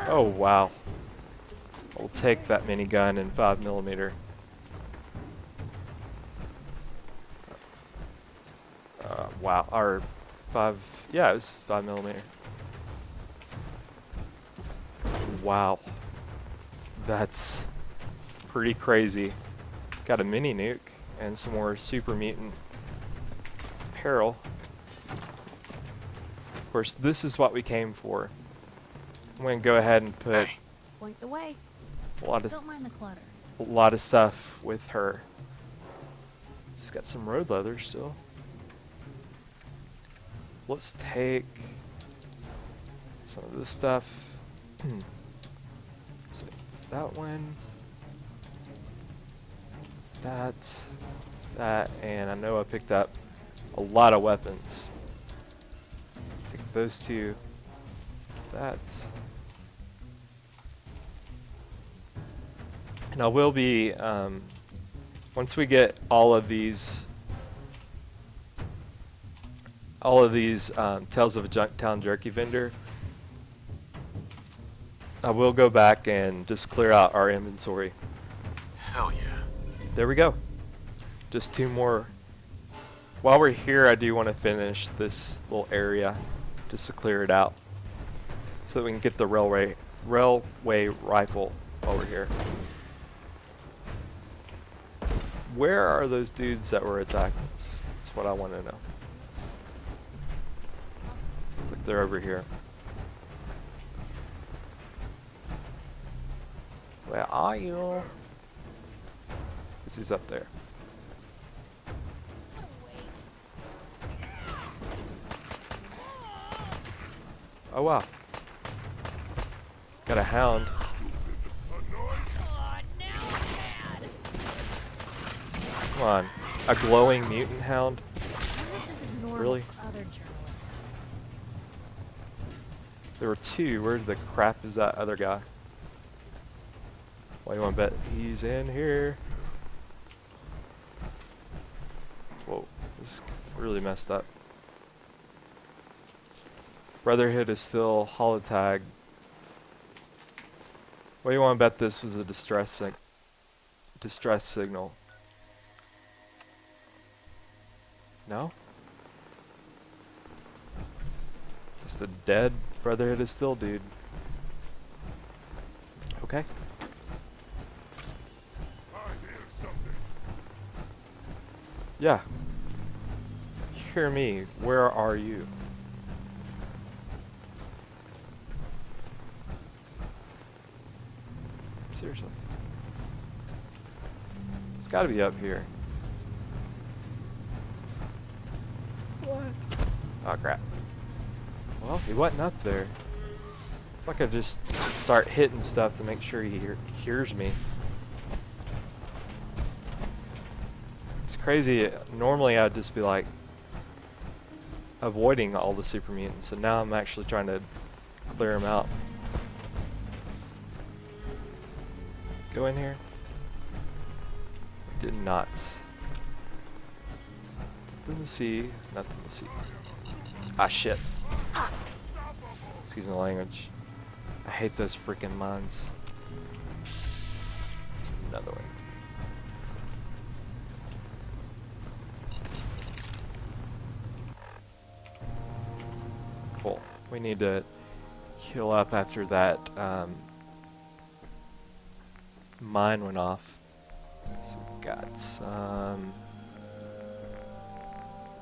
Oh wow. We'll take that minigun and 5mm. Wow. Or 5. Yeah, it was 5mm. Wow. That's pretty crazy. Got a mini nuke and some more super mutant apparel. Of course, this is what we came for. I'm going to go ahead and put Point the way. a lot Don't mind the clutter. of stuff with her. She's got some road leather still. Let's take some of this stuff. So that one, that, and I know I picked up a lot of weapons. Take those two, that. And I will be, once we get all of these Tales of a Junktown Jerky Vender, I will go back and just clear out our inventory. Hell yeah. There we go. Just 2 more. While we're here, I do want to finish this little area just to clear it out so that we can get the railway rifle while we're here. Where are those dudes that were attacking us? That's what I want to know. Looks like they're over here. Where are you? 'cause he's up there. Oh wow. Got a hound. Come on. A glowing mutant hound? This is normal Really? for other journalists. There were two. Where's the crap is that other guy? Well, you want to bet he's in here? Whoa. This is really messed up. Brotherhood is still holotag. What do you want to bet this was a distress signal? No? Just a dead Brotherhood is still dude. Okay. I hear something. Yeah. Hear me. Where are you? Seriously. It's gotta be up here. What? Oh crap. Well, he wasn't up there. If I could just start hitting stuff to make sure he hears me. It's crazy. Normally I'd just be like avoiding all the super mutants, and now I'm actually trying to clear them out. Go in here. Did not. Nothing to see. Nothing to see. Ah, shit. Excuse my language. I hate those freaking mines. There's another one. Cool. We need to heal up after that mine went off. So we got some.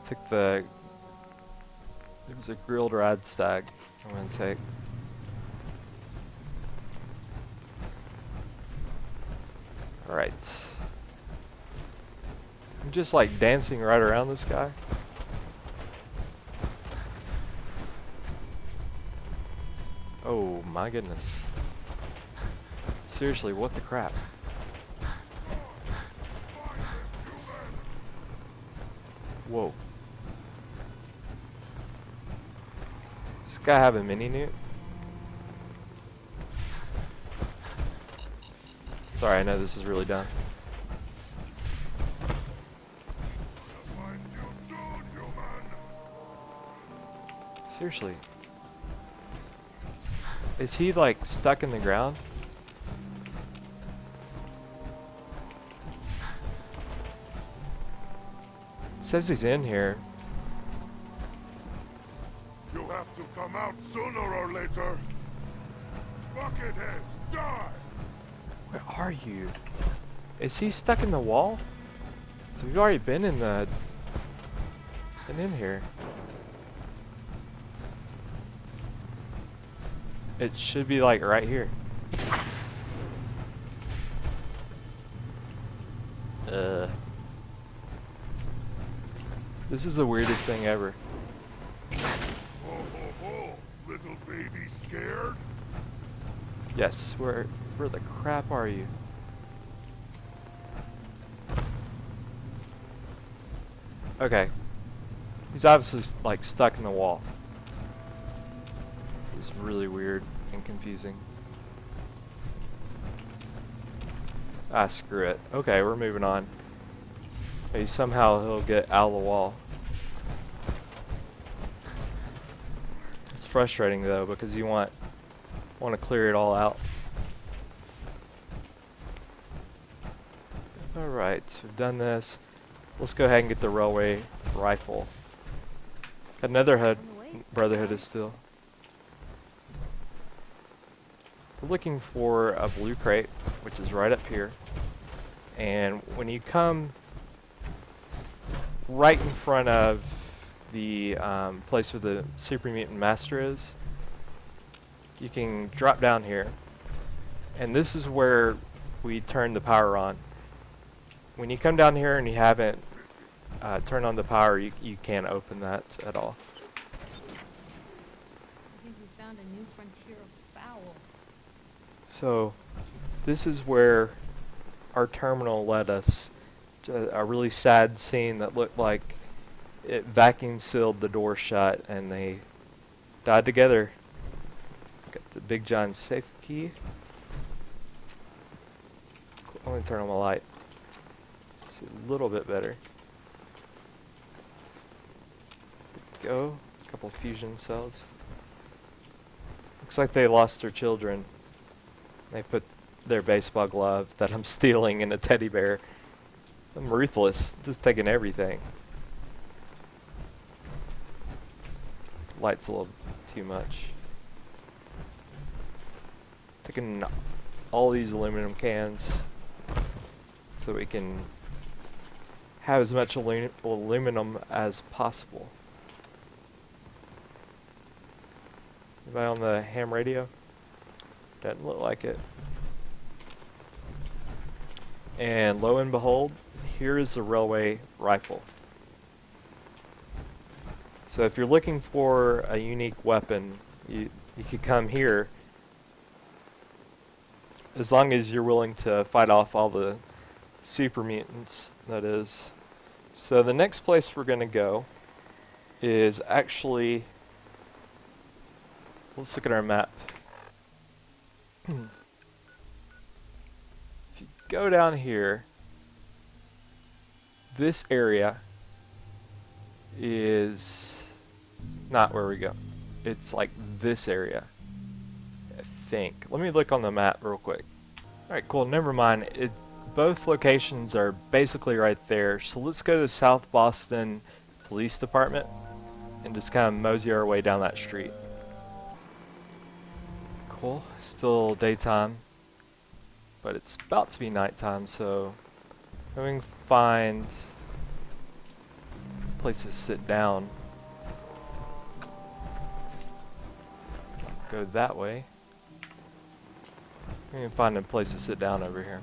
Took the. There was a grilled rad stag. I'm gonna take. All right. I'm just like dancing right around this guy. Oh my goodness. Seriously, what the crap? Whoa. Does this guy have a mini newt? Sorry, I know this is really dumb. Seriously. Is he like stuck in the ground? It says he's in here. You have to come out sooner or later. Bucketheads, die! Where are you? Is he stuck in the wall? So we've already been in here. It should be like right here. This is the weirdest thing ever. Ho ho ho! Little baby scared? Yes, where the crap are you? Okay. He's obviously like stuck in the wall. This is really weird and confusing. Ah, screw it. Okay, we're moving on. Maybe somehow he'll get out of the wall. It's frustrating though because you want to clear it all out. Alright, so we've done this. Let's go ahead and get the railway rifle. Got another Brotherhood is still. We're looking for a blue crate, which is right up here. And when you come right in front of the place where the Super Mutant Master is, you can drop down here. And this is where we turn the power on. when you come down here and you haven't turned on the power, you can't open that at all. I think we found a new frontier of foul. So, this is where our terminal led us to a really sad scene that looked like it vacuum sealed the door shut and they died together. Got the Big John safe key. Cool. Let me turn on my light. It's a little bit better. Go. A couple fusion cells. Looks like they lost their children. They put their baseball glove that I'm stealing in a teddy bear. I'm ruthless, just taking everything. Light's a little too much. Taking all these aluminum cans so we can have as much aluminum as possible. Anybody on the ham radio? Doesn't look like it. And lo and behold, here is the railway rifle. So if you're looking for a unique weapon, you could come here, as long as you're willing to fight off all the super mutants, that is. So the next place we're going to go is actually, let's look at our map. If you go down here, this area is not where we go. It's like this area, I think. Let me look on the map real quick. Alright, cool, never mind. Both locations are basically right there. So let's go to the South Boston Police Department and just kind of mosey our way down that street. Cool, still daytime, but it's about to be nighttime, so we can find places to sit down. Go that way. We can find a place to sit down over here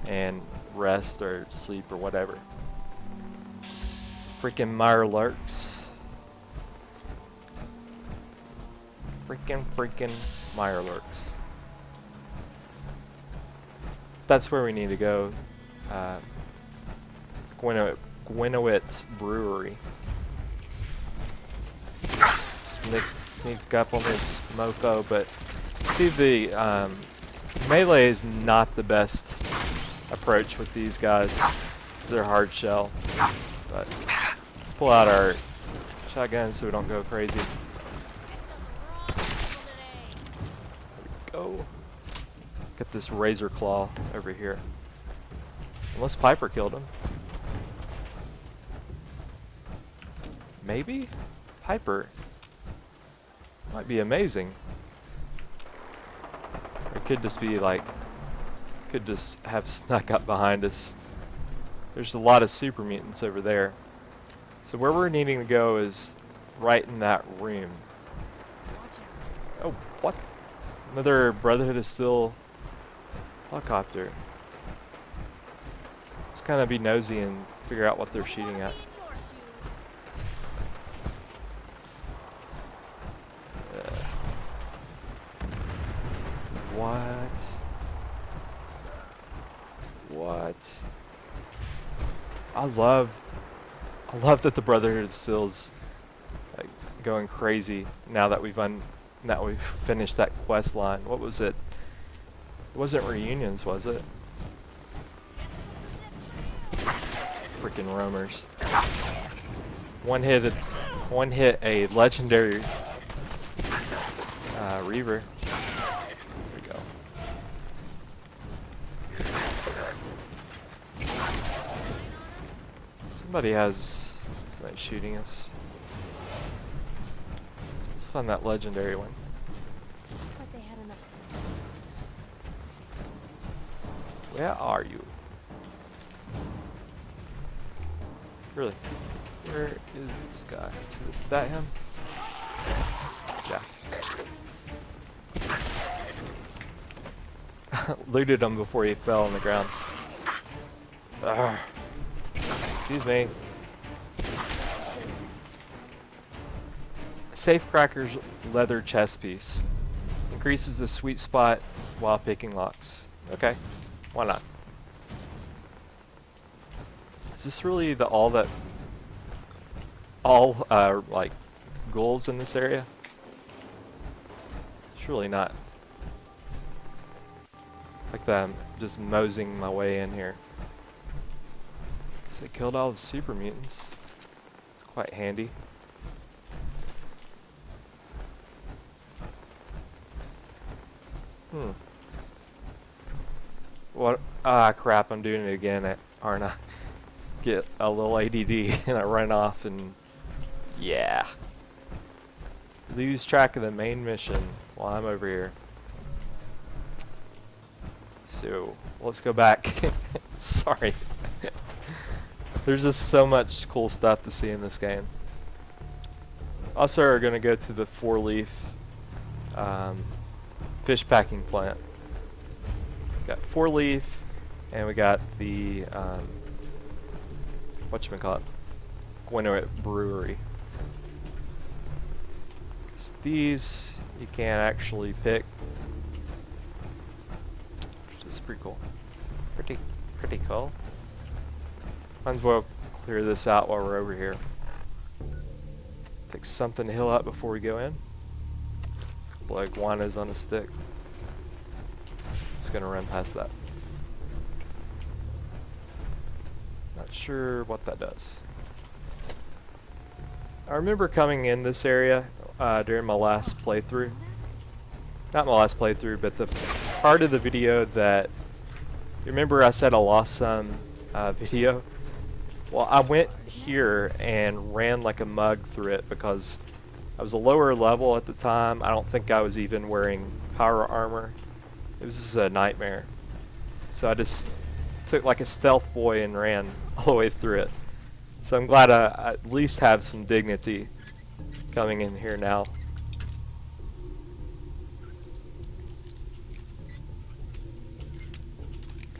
and rest or sleep or whatever. Freaking Mirelurks. Freaking Mirelurks. That's where we need to go. Gwinnett Brewery. Sneak up on this mofo, but see, the melee is not the best approach with these guys. They're hard shell. But let's pull out our shotgun so we don't go crazy. Go. Got this razor claw over here. Unless Piper killed him. Maybe? Piper. Might be amazing. Or it could just be like, could just have snuck up behind us. There's a lot of super mutants over there. So where we're needing to go is right in that room. Oh, what? Another Brotherhood of Steel helicopter. Let's kind of be nosy and figure out what they're shooting at. What? I love that the Brotherhood of Steel's like going crazy now that we've finished that quest line. What was it? It wasn't reunions, was it? Freaking roamers. One hit a legendary Reaver. There we go. Somebody's shooting us. Let's find that legendary one. But they had enough sense. Where are you? Really? Where is this guy? Is that him? Yeah. Looted him before he fell on the ground. Ugh. Excuse me. Safecracker's leather chest piece. Increases the sweet spot while picking locks. Okay, why not? Is this really the all like ghouls in this area? Surely not. Like that, I'm just moseying my way in here. Guess they killed all the super mutants. It's quite handy. What? Ah, crap, I'm doing it again, aren't I? Get a little ADD and I run off and... yeah. Lose track of the main mission while I'm over here. So, let's go back. Sorry. There's just so much cool stuff to see in this game. Also, we're going to go to the 4-leaf fish packing plant. Got 4-leaf, and we got the whatchamacallit, Brewery. These you can actually pick, which is pretty cool. Pretty cool. Might as well clear this out while we're over here. Take something to heal up before we go in. Like iguanas on a stick. Just gonna run past that. Not sure what that does. I remember coming in this area during my last playthrough. Not my last playthrough, but the part of the video that... You remember I said I lost some video? Well, I went here and ran like a mug through it because I was a lower level at the time. I don't think I was even wearing power armor. It was just a nightmare. So I just took like a stealth boy and ran all the way through it. So I'm glad I at least have some dignity coming in here now.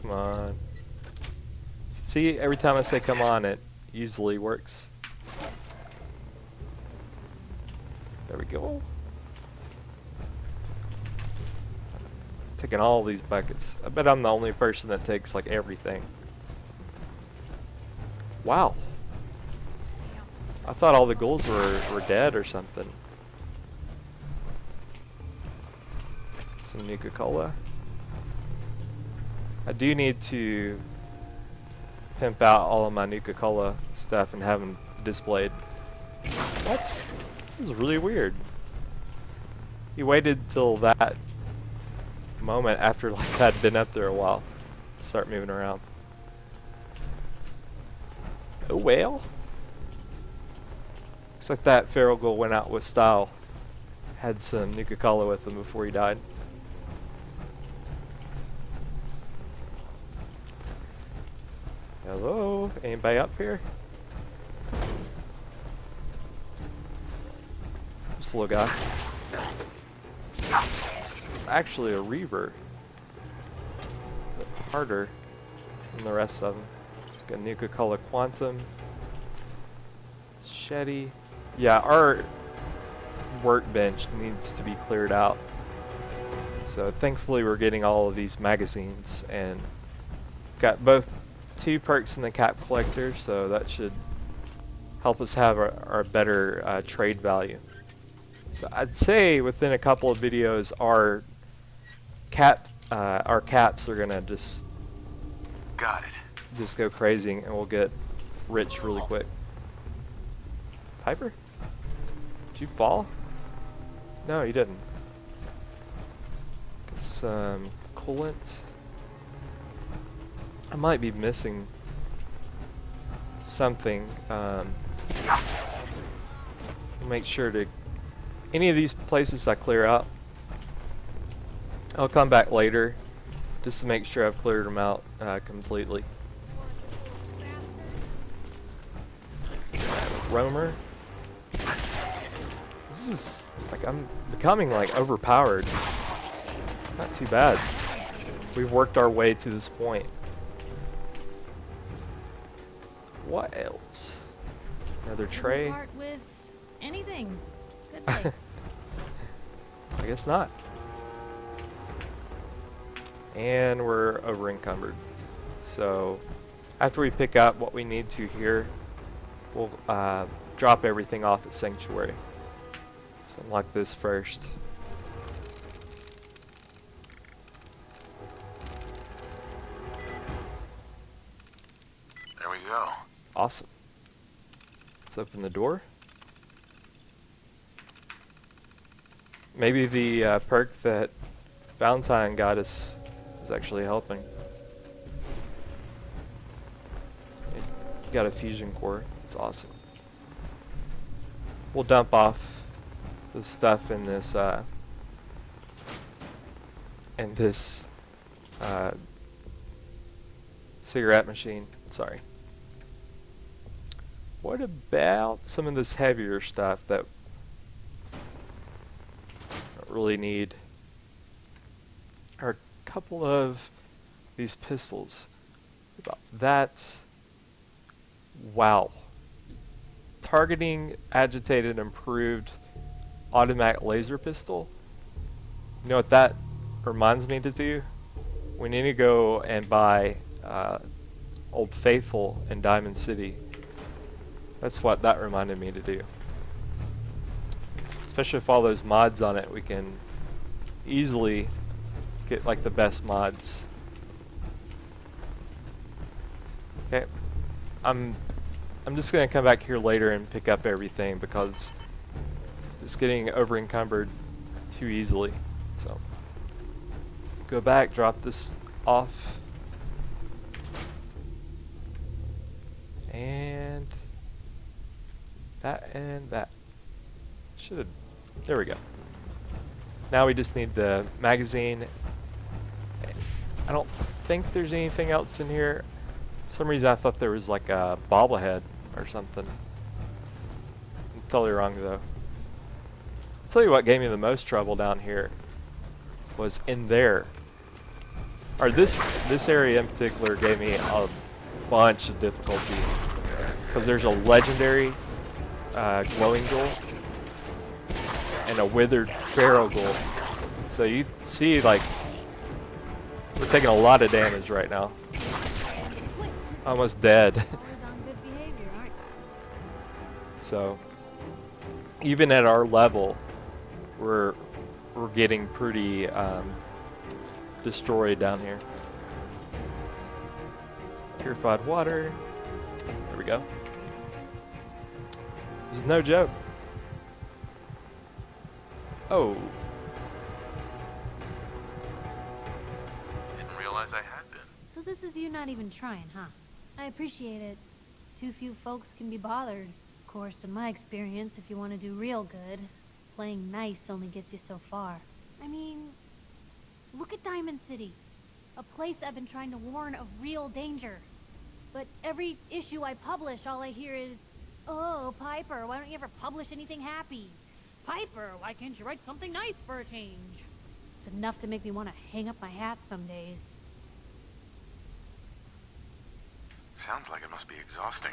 Come on. See, every time I say come on, it usually works. There we go. Taking all these buckets. I bet I'm the only person that takes like everything. Wow. I thought all the ghouls were dead or something. Some Nuka-Cola. I do need to pimp out all of my Nuka-Cola stuff and have them displayed. What? This is really weird. He waited till that moment after like I'd been up there a while to start moving around. Oh well. Looks like that feral ghoul went out with style. Had some Nuka-Cola with him before he died. Hello? Anybody up here? This little guy. It's actually a reaver. But harder than the rest of them. Got Nuka-Cola Quantum. Shetty. Yeah, our workbench needs to be cleared out. So thankfully we're getting all of these magazines and got both 2 perks in the cap collector, so that should help us have our better trade value. So I'd say within a couple of videos our caps are gonna just go crazy and we'll get rich really quick. Piper? Did you fall? No, you didn't. Get some coolant. I might be missing something. Make sure to... Any of these places I clear out, I'll come back later just to make sure I've cleared them out completely. Roamer. This is like I'm becoming like overpowered. Not too bad. We've worked our way to this point. What else? Another Couldn't tray? part with anything. Good day. I guess not. And we're over encumbered. So after we pick up what we need to here, we'll drop everything off at Sanctuary. So unlock this first. There we go. Awesome. Let's open the door. Maybe the perk that Valentine got us is actually helping. Got a fusion core. It's awesome. We'll dump off the stuff in this cigarette machine. Sorry. What about some of this heavier stuff that I don't really need? Are a couple of these pistols. About that. Wow. Targeting agitated improved automatic laser pistol. You know what that reminds me to do? We need to go and buy Old Faithful in Diamond City. That's what that reminded me to do. Especially with all those mods on it, we can easily get like the best mods. Okay. I'm just gonna come back here later and pick up everything because it's getting over encumbered too easily. So go back, drop this off, and that should. There we go. Now we just need the magazine. I don't think there's anything else in here. For some reason I thought there was like a bobblehead or something. I'm totally wrong though. I'll tell you what gave me the most trouble down here was in there. Or this area in particular gave me a bunch of difficulty. Because there's a legendary glowing ghoul and a withered feral ghoul. So you see like we're taking a lot of damage right now. Almost dead. Always on good behavior, aren't you? So even at our level, we're getting pretty destroyed down here. Purified water. There we go. There's no joke. Oh. Didn't realize I had been. So this is you not even trying, huh? I appreciate it. Too few folks can be bothered. Of course, in my experience, if you want to do real good, playing nice only gets you so far. I mean, look at Diamond City. A place I've been trying to warn of real danger. But every issue I publish, all I hear is, "Oh, Piper, why don't you ever publish anything happy? Piper, why can't you write something nice for a change?" It's enough to make me want to hang up my hat some days. Sounds like it must be exhausting.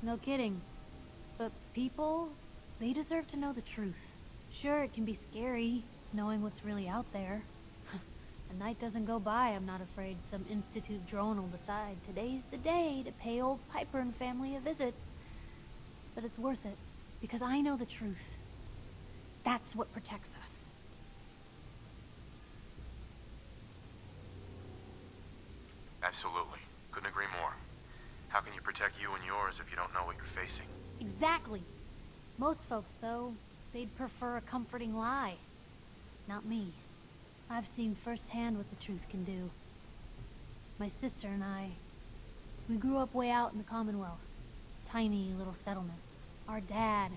No kidding. But people, they deserve to know the truth. Sure, it can be scary, knowing what's really out there. A night doesn't go by, I'm not afraid some Institute drone will decide today's the day to pay old Piper and family a visit. But it's worth it, because I know the truth. That's what protects us. Absolutely. Couldn't agree more. How can you protect you and yours if you don't know what you're facing? Exactly. Most folks, though, they'd prefer a comforting lie. Not me. I've seen firsthand what the truth can do. My sister and I, we grew up way out in the Commonwealth. Tiny little settlement. Our dad,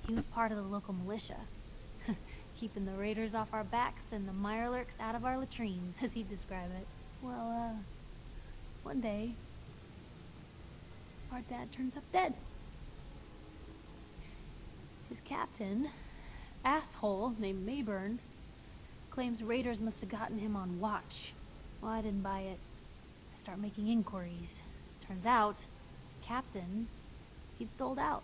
he was part of the local militia. Keeping the raiders off our backs and the mirelurks out of our latrines, as he'd describe it. Well, one day, our dad turns up dead. His captain, asshole named Mayburn, claims raiders must have gotten him on watch. Well, I didn't buy it. I start making inquiries. Turns out, captain, he'd sold out.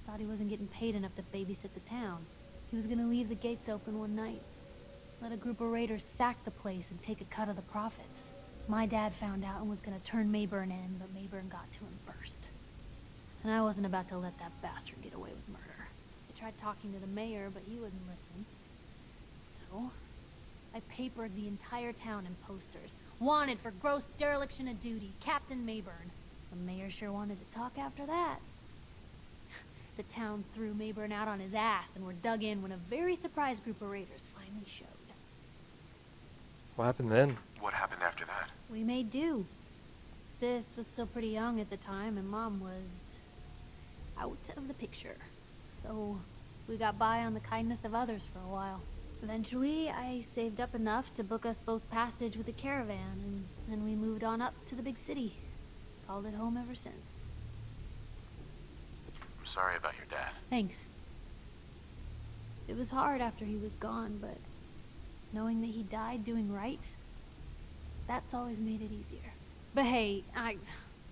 Thought he wasn't getting paid enough to babysit the town. He was gonna leave the gates open one night. Let a group of raiders sack the place and take a cut of the profits. My dad found out and was gonna turn Mayburn in, but Mayburn got to him first. And I wasn't about to let that bastard get away with murder. I tried talking to the mayor, but he wouldn't listen. So, I papered the entire town in posters. Wanted for gross dereliction of duty, Captain Mayburn. The mayor sure wanted to talk after that. The town threw Mayburn out on his ass and were dug in when a very surprised group of raiders finally showed. What happened then? What happened after that? We made do. Sis was still pretty young at the time, and Mom was out of the picture. So we got by on the kindness of others for a while. Eventually, I saved up enough to book us both passage with a caravan, and then we moved on up to the big city. Called it home ever since. I'm sorry about your dad. Thanks. It was hard after he was gone, but knowing that he died doing right, that's always made it easier. But hey,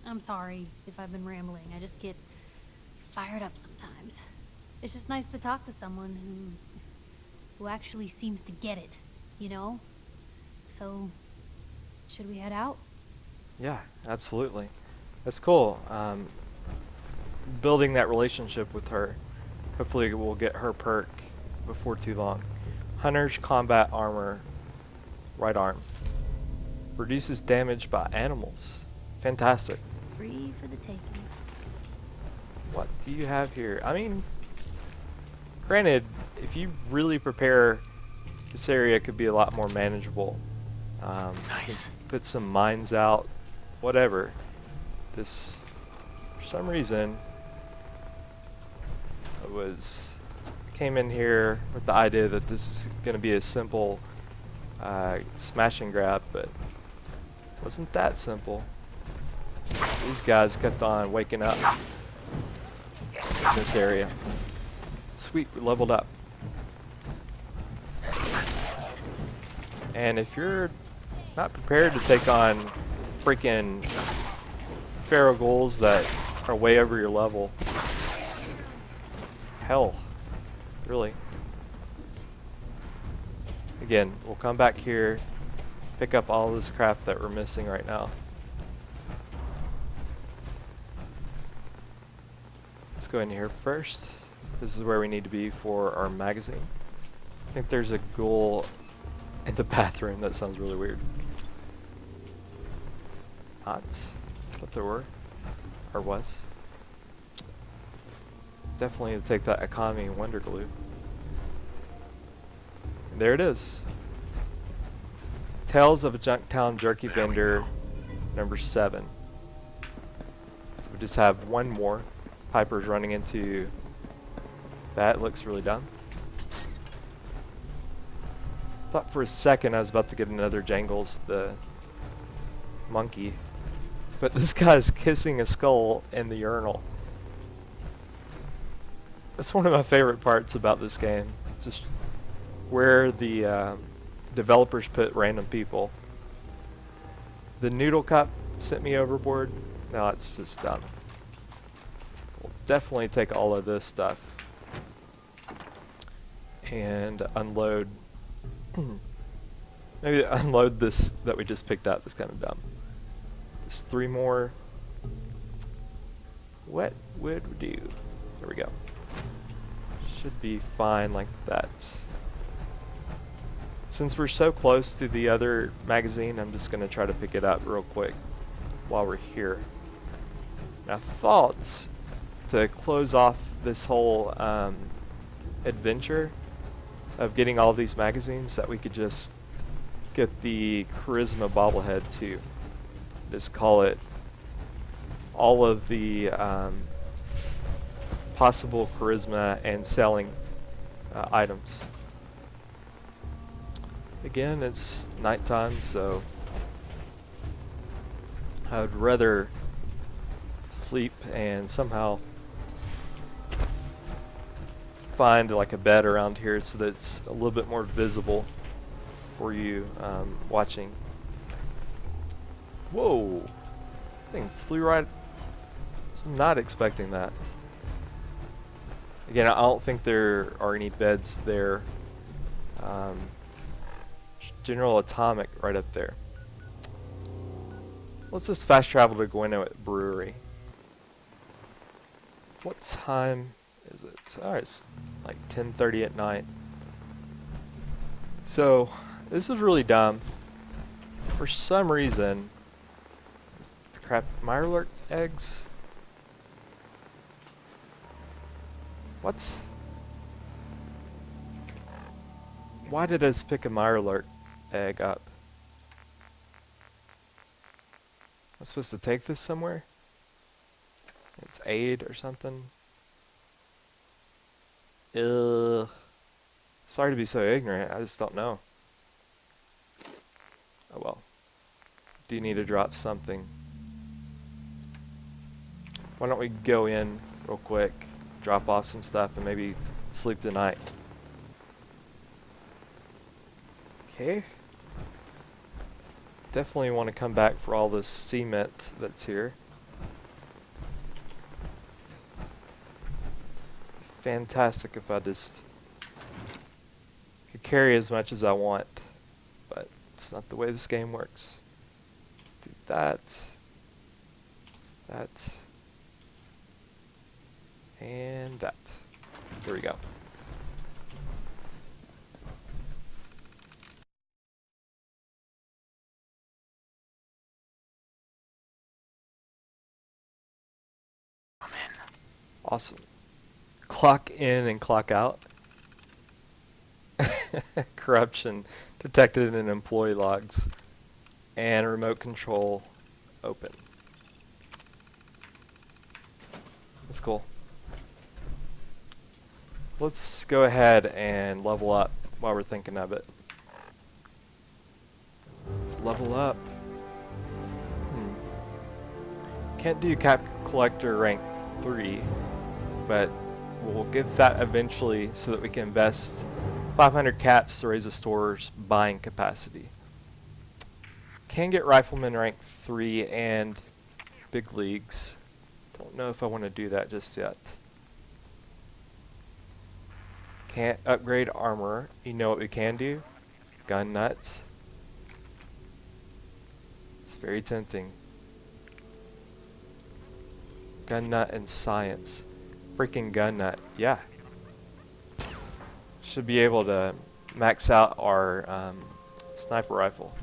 I'm sorry if I've been rambling. I just get fired up sometimes. It's just nice to talk to someone who actually seems to get it, you know? So, should we head out? Yeah, absolutely. That's cool. Building that relationship with her. Hopefully we'll get her perk before too long. Hunter's combat armor, right arm. Reduces damage by animals. Fantastic. Free for the taking. What do you have here? I mean, granted, if you really prepare, this area could be a lot more manageable. Nice. You can put some mines out, whatever. Just, for some reason, came in here with the idea that this was going to be a simple smash and grab, but it wasn't that simple. These guys kept on waking up in this area. Sweet, we leveled up. And if you're not prepared to take on freaking feral ghouls that are way over your level, it's hell, really. Again, we'll come back here, pick up all this crap that we're missing right now. Let's go in here first. This is where we need to be for our magazine. I think there's a ghoul in the bathroom. That sounds really weird. Not. Thought there were. Or was. Definitely to take that economy wonder glue. There it is. Tales of a Junktown Jerky Vender, number 7. So we just have one more. Piper's running into that. Looks really dumb. Thought for a second I was about to get another Jangles, the monkey. But this guy's kissing a skull in the urinal. That's one of my favorite parts about this game. Just where the developers put random people. The noodle cup sent me overboard. No, it's just dumb. We'll definitely take all of this stuff and unload. Maybe unload this that we just picked up. That's kind of dumb. Just 3 more. What would we do? There we go. Should be fine like that. Since we're so close to the other magazine, I'm just going to try to pick it up real quick while we're here. Now, thoughts to close off this whole adventure of getting all these magazines, that we could just get the charisma bobblehead too. Just call it all of the possible charisma and selling items. Again, it's nighttime, so I would rather sleep and somehow find like a bed around here so that it's a little bit more visible for you watching. Whoa! Thing flew right Was not expecting that. Again, I don't think there are any beds there. General Atomic right up there. Let's just fast travel to Gweno at Brewery. What time is it? Alright, it's like 10:30 at night. So, this is really dumb. For some reason, the crap, Mirelurk eggs? What? Why did I pick a Mirelurk egg up? I'm supposed to take this somewhere? It's aid or something? Ugh. Sorry to be so ignorant, I just don't know. Oh well. Do you need to drop something? Why don't we go in real quick, drop off some stuff, and maybe sleep tonight? Okay. Definitely want to come back for all this cement that's here. Fantastic if I just could carry as much as I want, but it's not the way this game works. Let's do that, that, and that. There we go. Awesome. Clock in and clock out. Corruption detected in employee logs. And remote control open. That's cool. Let's go ahead and level up while we're thinking of it. Level up. Can't do Cap Collector rank 3, but we'll get that eventually so that we can invest 500 caps to raise the store's buying capacity. Can get Rifleman rank 3 and Big Leagues. Don't know if I want to do that just yet. Can't upgrade armor. You know what we can do? Gun nuts. It's very tempting. Gun nut and science. Freaking gun nut. Yeah. Should be able to max out our sniper rifle.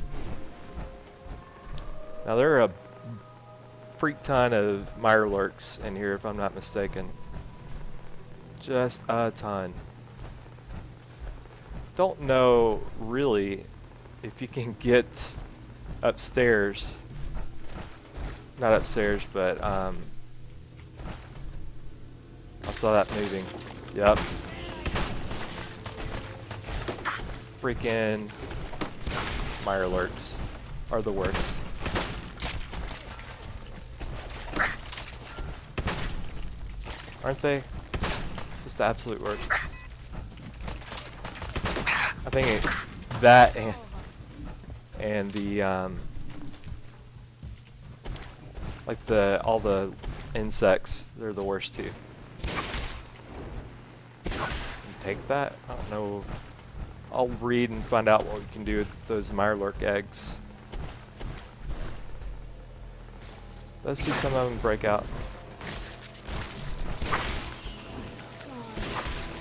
Now there are a freak ton of Mirelurks in here if I'm not mistaken. Just a ton. Don't know really if you can get upstairs. Not upstairs, but I saw that moving. Yep. Freaking Mirelurks are the worst. Aren't they? Just the absolute worst. I think that and the like all the insects, they're the worst too. Take that? I don't know. I'll read and find out what we can do with those Mirelurk eggs. Let's see some of them break out.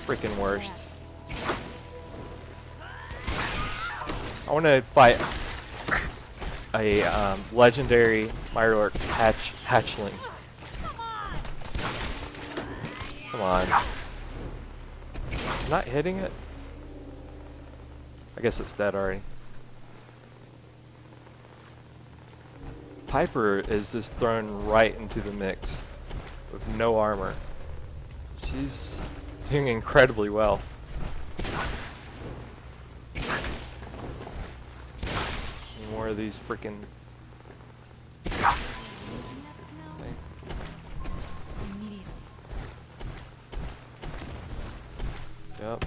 Freaking worst. I want to fight a legendary Mirelurk hatchling. Come on. Not hitting it? I guess it's dead already. Piper is just thrown right into the mix with no armor. She's doing incredibly well. More of these freaking Yep.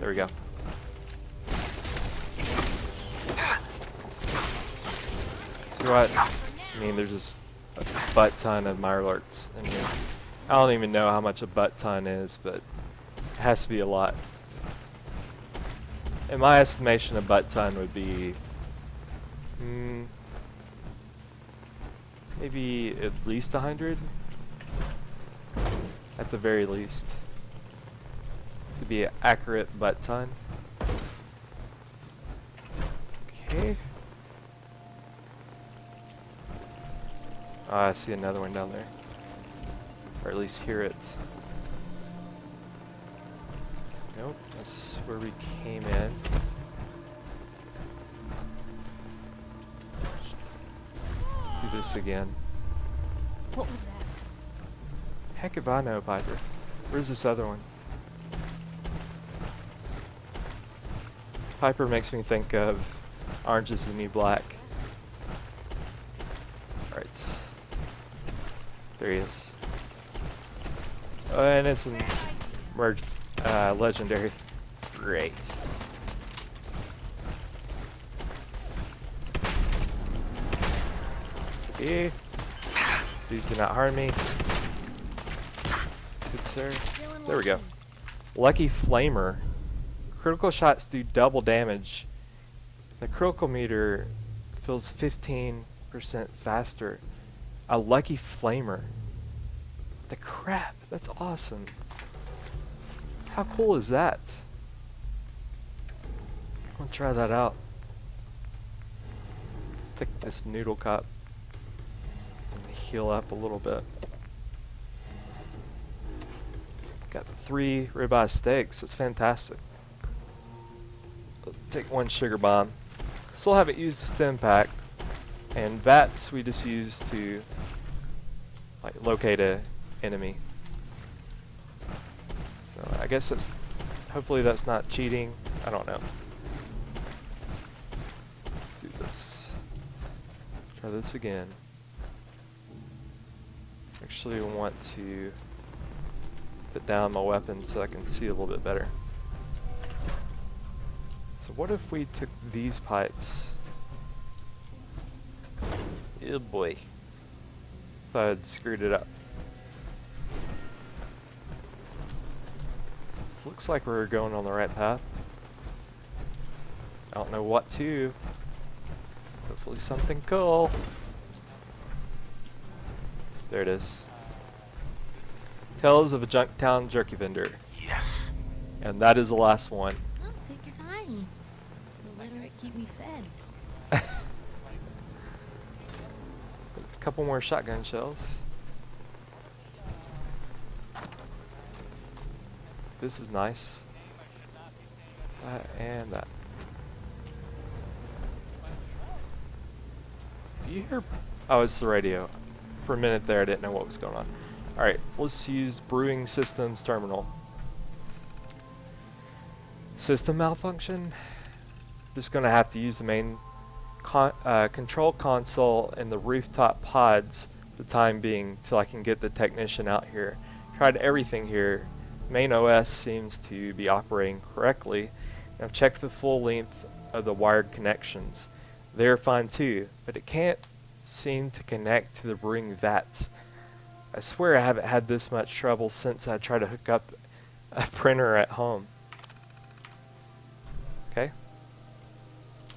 There we go. So what? I mean, there's just a butt ton of Mirelurks in here. I don't even know how much a butt ton is, but it has to be a lot. In my estimation, a butt ton would be maybe at least 100, at the very least, to be an accurate butt ton. Okay. Oh, I see another one down there, or at least hear it. Nope, that's where we came in. Let's do this again. What was that? Heck if I know, Piper. Where's this other one? Piper makes me think of Orange is the New Black. Alright. There he is. Oh, and it's an legendary. Great. Okay. These do not harm me. Good sir. There we go. Lucky Flamer. Critical shots do double damage. The critical meter fills 15% faster. A Lucky Flamer. The crap. That's awesome. How cool is that? I'll try that out. Let's take this noodle cup and heal up a little bit. Got 3 ribeye steaks. That's fantastic. Let's take 1 sugar bomb. Still haven't used the stim pack. And VATS we just use to like locate a enemy. So I guess that's, hopefully that's not cheating. I don't know. Let's do this. Try this again. Actually, I want to put down my weapon so I can see a little bit better. So what if we took these pipes? Oh boy. Thought I'd screwed it up. This looks like we're going on the right path. I don't know what to. Hopefully something cool. There it is. Tales of a Junktown Jerky Vender. Yes. And that is the last one. Oh, take your time. The literate keep me fed. A couple more shotgun shells. This is nice. That and that. You hear? Oh, it's the radio. For a minute there, I didn't know what was going on. Alright, let's use Brewing Systems Terminal. System malfunction? Just gonna have to use the main control console and the rooftop pods for the time being till I can get the technician out here. Tried everything here. Main OS seems to be operating correctly. I've checked the full length of the wired connections. They're fine too, but it can't seem to connect to the brewing vats. I swear I haven't had this much trouble since I tried to hook up a printer at home. Okay.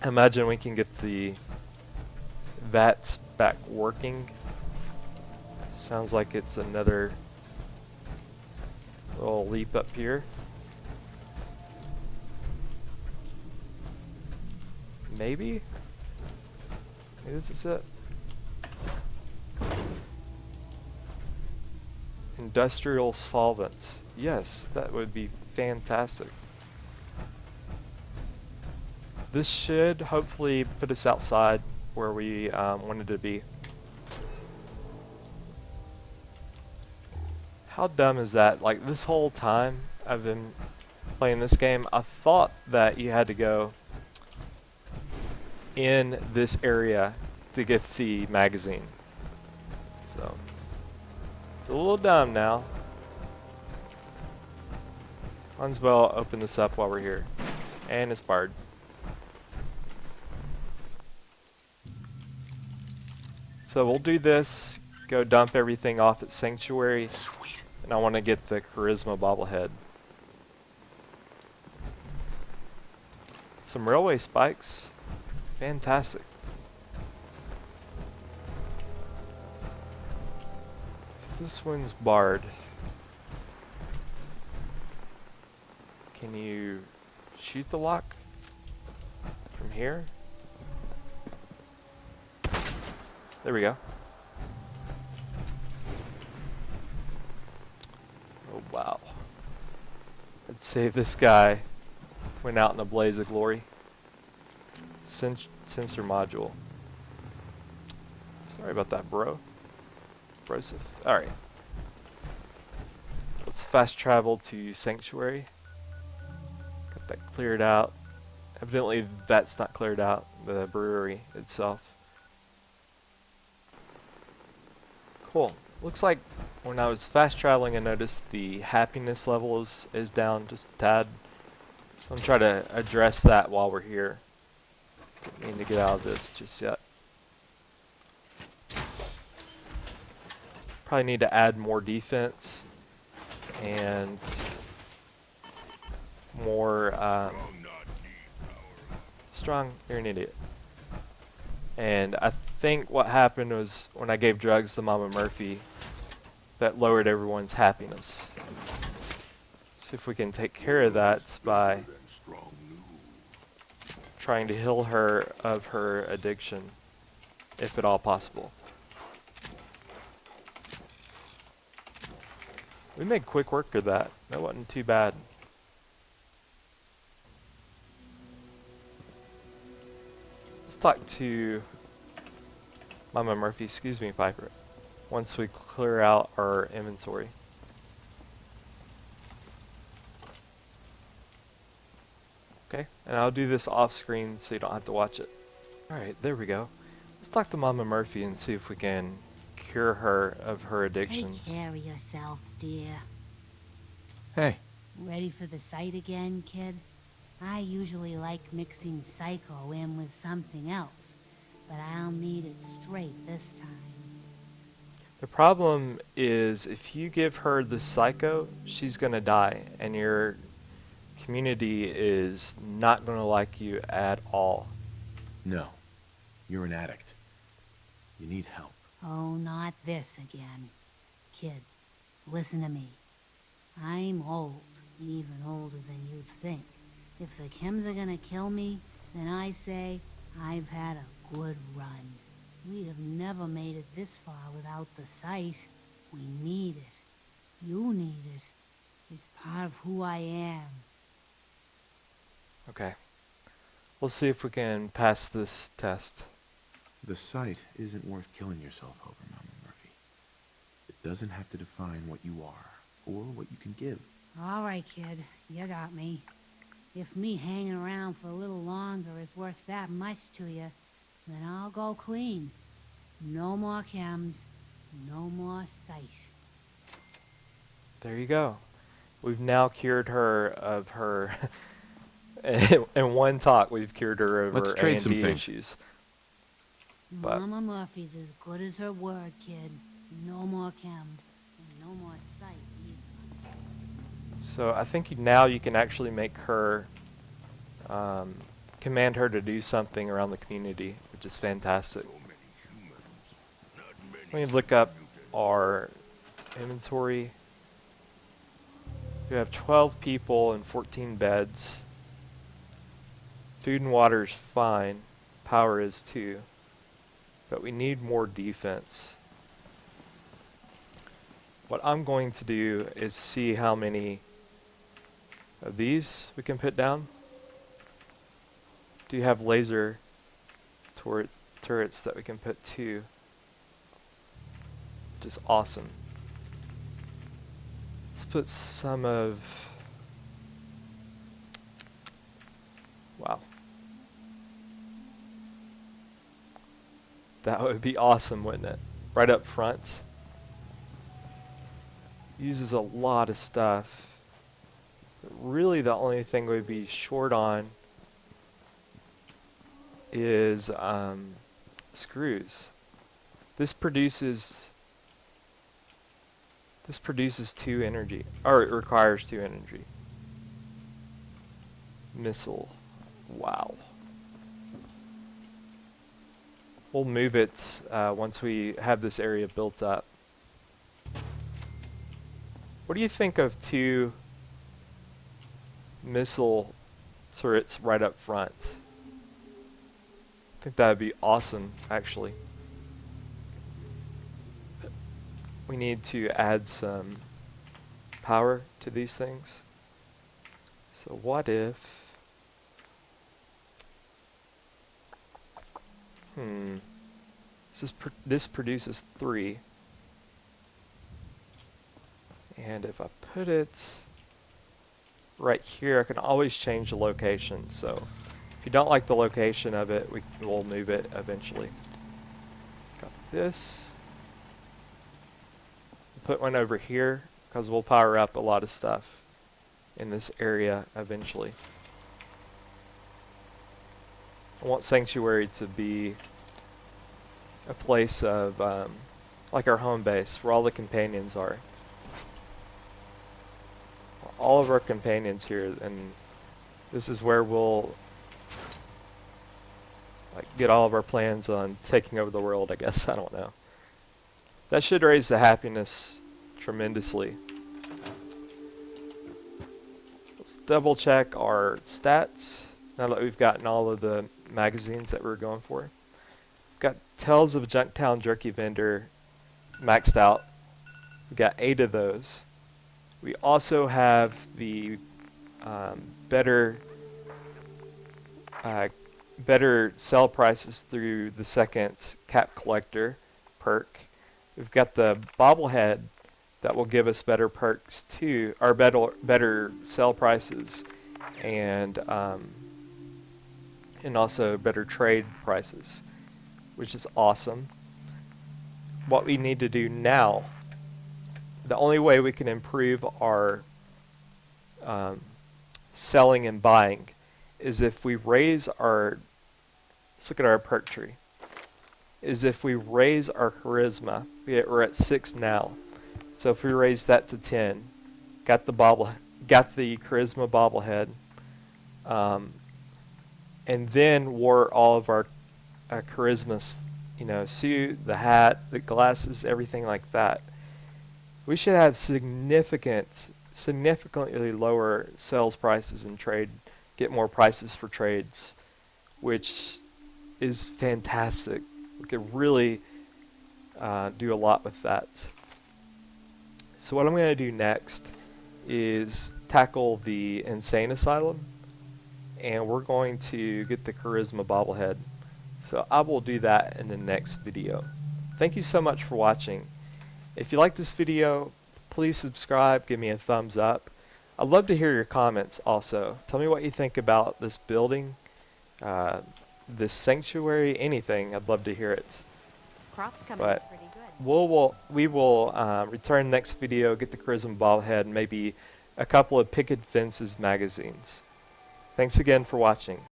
Imagine we can get the vats back working. Sounds like it's another little leap up here. Maybe? Maybe this is it. Industrial solvent. Yes, that would be fantastic. This should hopefully put us outside where we wanted to be. How dumb is that? Like, this whole time I've been playing this game, I thought that you had to go in this area to get the magazine. So, it's a little dumb now. Might as well open this up while we're here. And it's barred. So we'll do this, go dump everything off at Sanctuary, Sweet. and I want to get the Charisma bobblehead. Some railway spikes. Fantastic. So this one's barred. Can you shoot the lock from here? There we go. Oh wow. I'd say this guy went out in a blaze of glory. Sensor module. Sorry about that, bro. Broseph. Alright. Let's fast travel to Sanctuary. Got that cleared out. Evidently that's not cleared out, the brewery itself. Cool. Looks like when I was fast traveling I noticed the happiness level is down just a tad. So I'm trying to address that while we're here. Don't need to get out of this just yet. Probably need to add more defense and more strong. You're an idiot. And I think what happened was when I gave drugs to Mama Murphy, that lowered everyone's happiness. See if we can take care of that by trying to heal her of her addiction, if at all possible. We made quick work of that. That wasn't too bad. Let's talk to Mama Murphy, excuse me, Piper, once we clear out our inventory. Okay, and I'll do this off screen so you don't have to watch it. Alright, there we go. Let's talk to Mama Murphy and see if we can cure her of her addictions. Take care of yourself, dear. Hey. Ready for the sight again, kid? I usually like mixing Psycho in with something else, but I'll need it straight this time. The problem is if you give her the Psycho, she's gonna die, and your community is not gonna like you at all. No. You're an addict. You need help. Oh, not this again. Kid, listen to me. I'm old, even older than you'd think. If the chems are gonna kill me, then I say I've had a good run. We'd have never made it this far without the sight. We need it. You need it. It's part of who I am. Okay. We'll see if we can pass this test. The sight isn't worth killing yourself over, Mama Murphy. It doesn't have to define what you are, or what you can give. All right, kid. You got me. If me hanging around for a little longer is worth that much to you, then I'll go clean. No more chems, no more sight. There you go. We've now cured her of her... in one talk, we've cured her of Let's her trade some A&D things. issues. But Mama Murphy's as good as her word, kid. No more chems, and no more sight either. so I think now you can actually make her... command her to do something around the community, which is fantastic. Let me look up our inventory. We have 12 people and 14 beds. Food and water is fine. Power is too. But we need more defense. What I'm going to do is see how many of these we can put down. Do you have laser turrets that we can put two? Which is awesome. Let's put some of... Wow. That would be awesome, wouldn't it? Right up front. Uses a lot of stuff. But really the only thing we'd be short on is screws. This produces 2 energy, or it requires 2 energy. Missile. Wow. We'll move it once we have this area built up. What do you think of 2 missile turrets right up front? I think that would be awesome, actually. We need to add some power to these things. So what if... This produces 3. And if I put it right here, I can always change the location. So if you don't like the location of it, we'll move it eventually. Got this. Put one over here because we'll power up a lot of stuff in this area eventually. I want Sanctuary to be a place of like our home base where all the companions are. All of our companions here, and this is where we'll like get all of our plans on taking over the world, I guess. I don't know. That should raise the happiness tremendously. Let's double check our stats now that we've gotten all of the magazines that we're going for. We've got Tales of Junktown Jerky Vender maxed out. We've got 8 of those. We also have the better sell prices through the second cap collector perk. We've got the bobblehead that will give us better perks too, or better sell prices, and also better trade prices, which is awesome. What we need to do now, the only way we can improve our selling and buying is if we raise our, let's look at our perk tree, is if we raise our charisma. We're at 6 now. So if we raise that to 10, got the charisma bobblehead, and then wore all of our charisma, suit, the hat, the glasses, everything like that, we should have significantly lower sales prices and get more prices for trades, which is fantastic. We could really do a lot with that. So what I'm going to do next is tackle the insane asylum, and we're going to get the charisma bobblehead. So I will do that in the next video. Thank you so much for watching. If you like this video, please subscribe, give me a thumbs up. I'd love to hear your comments also. Tell me what you think about this building, this sanctuary, anything. I'd love to hear it. Crops coming in pretty good. We will return next video, get the charisma bobblehead, and maybe a couple of picket fences magazines. Thanks again for watching.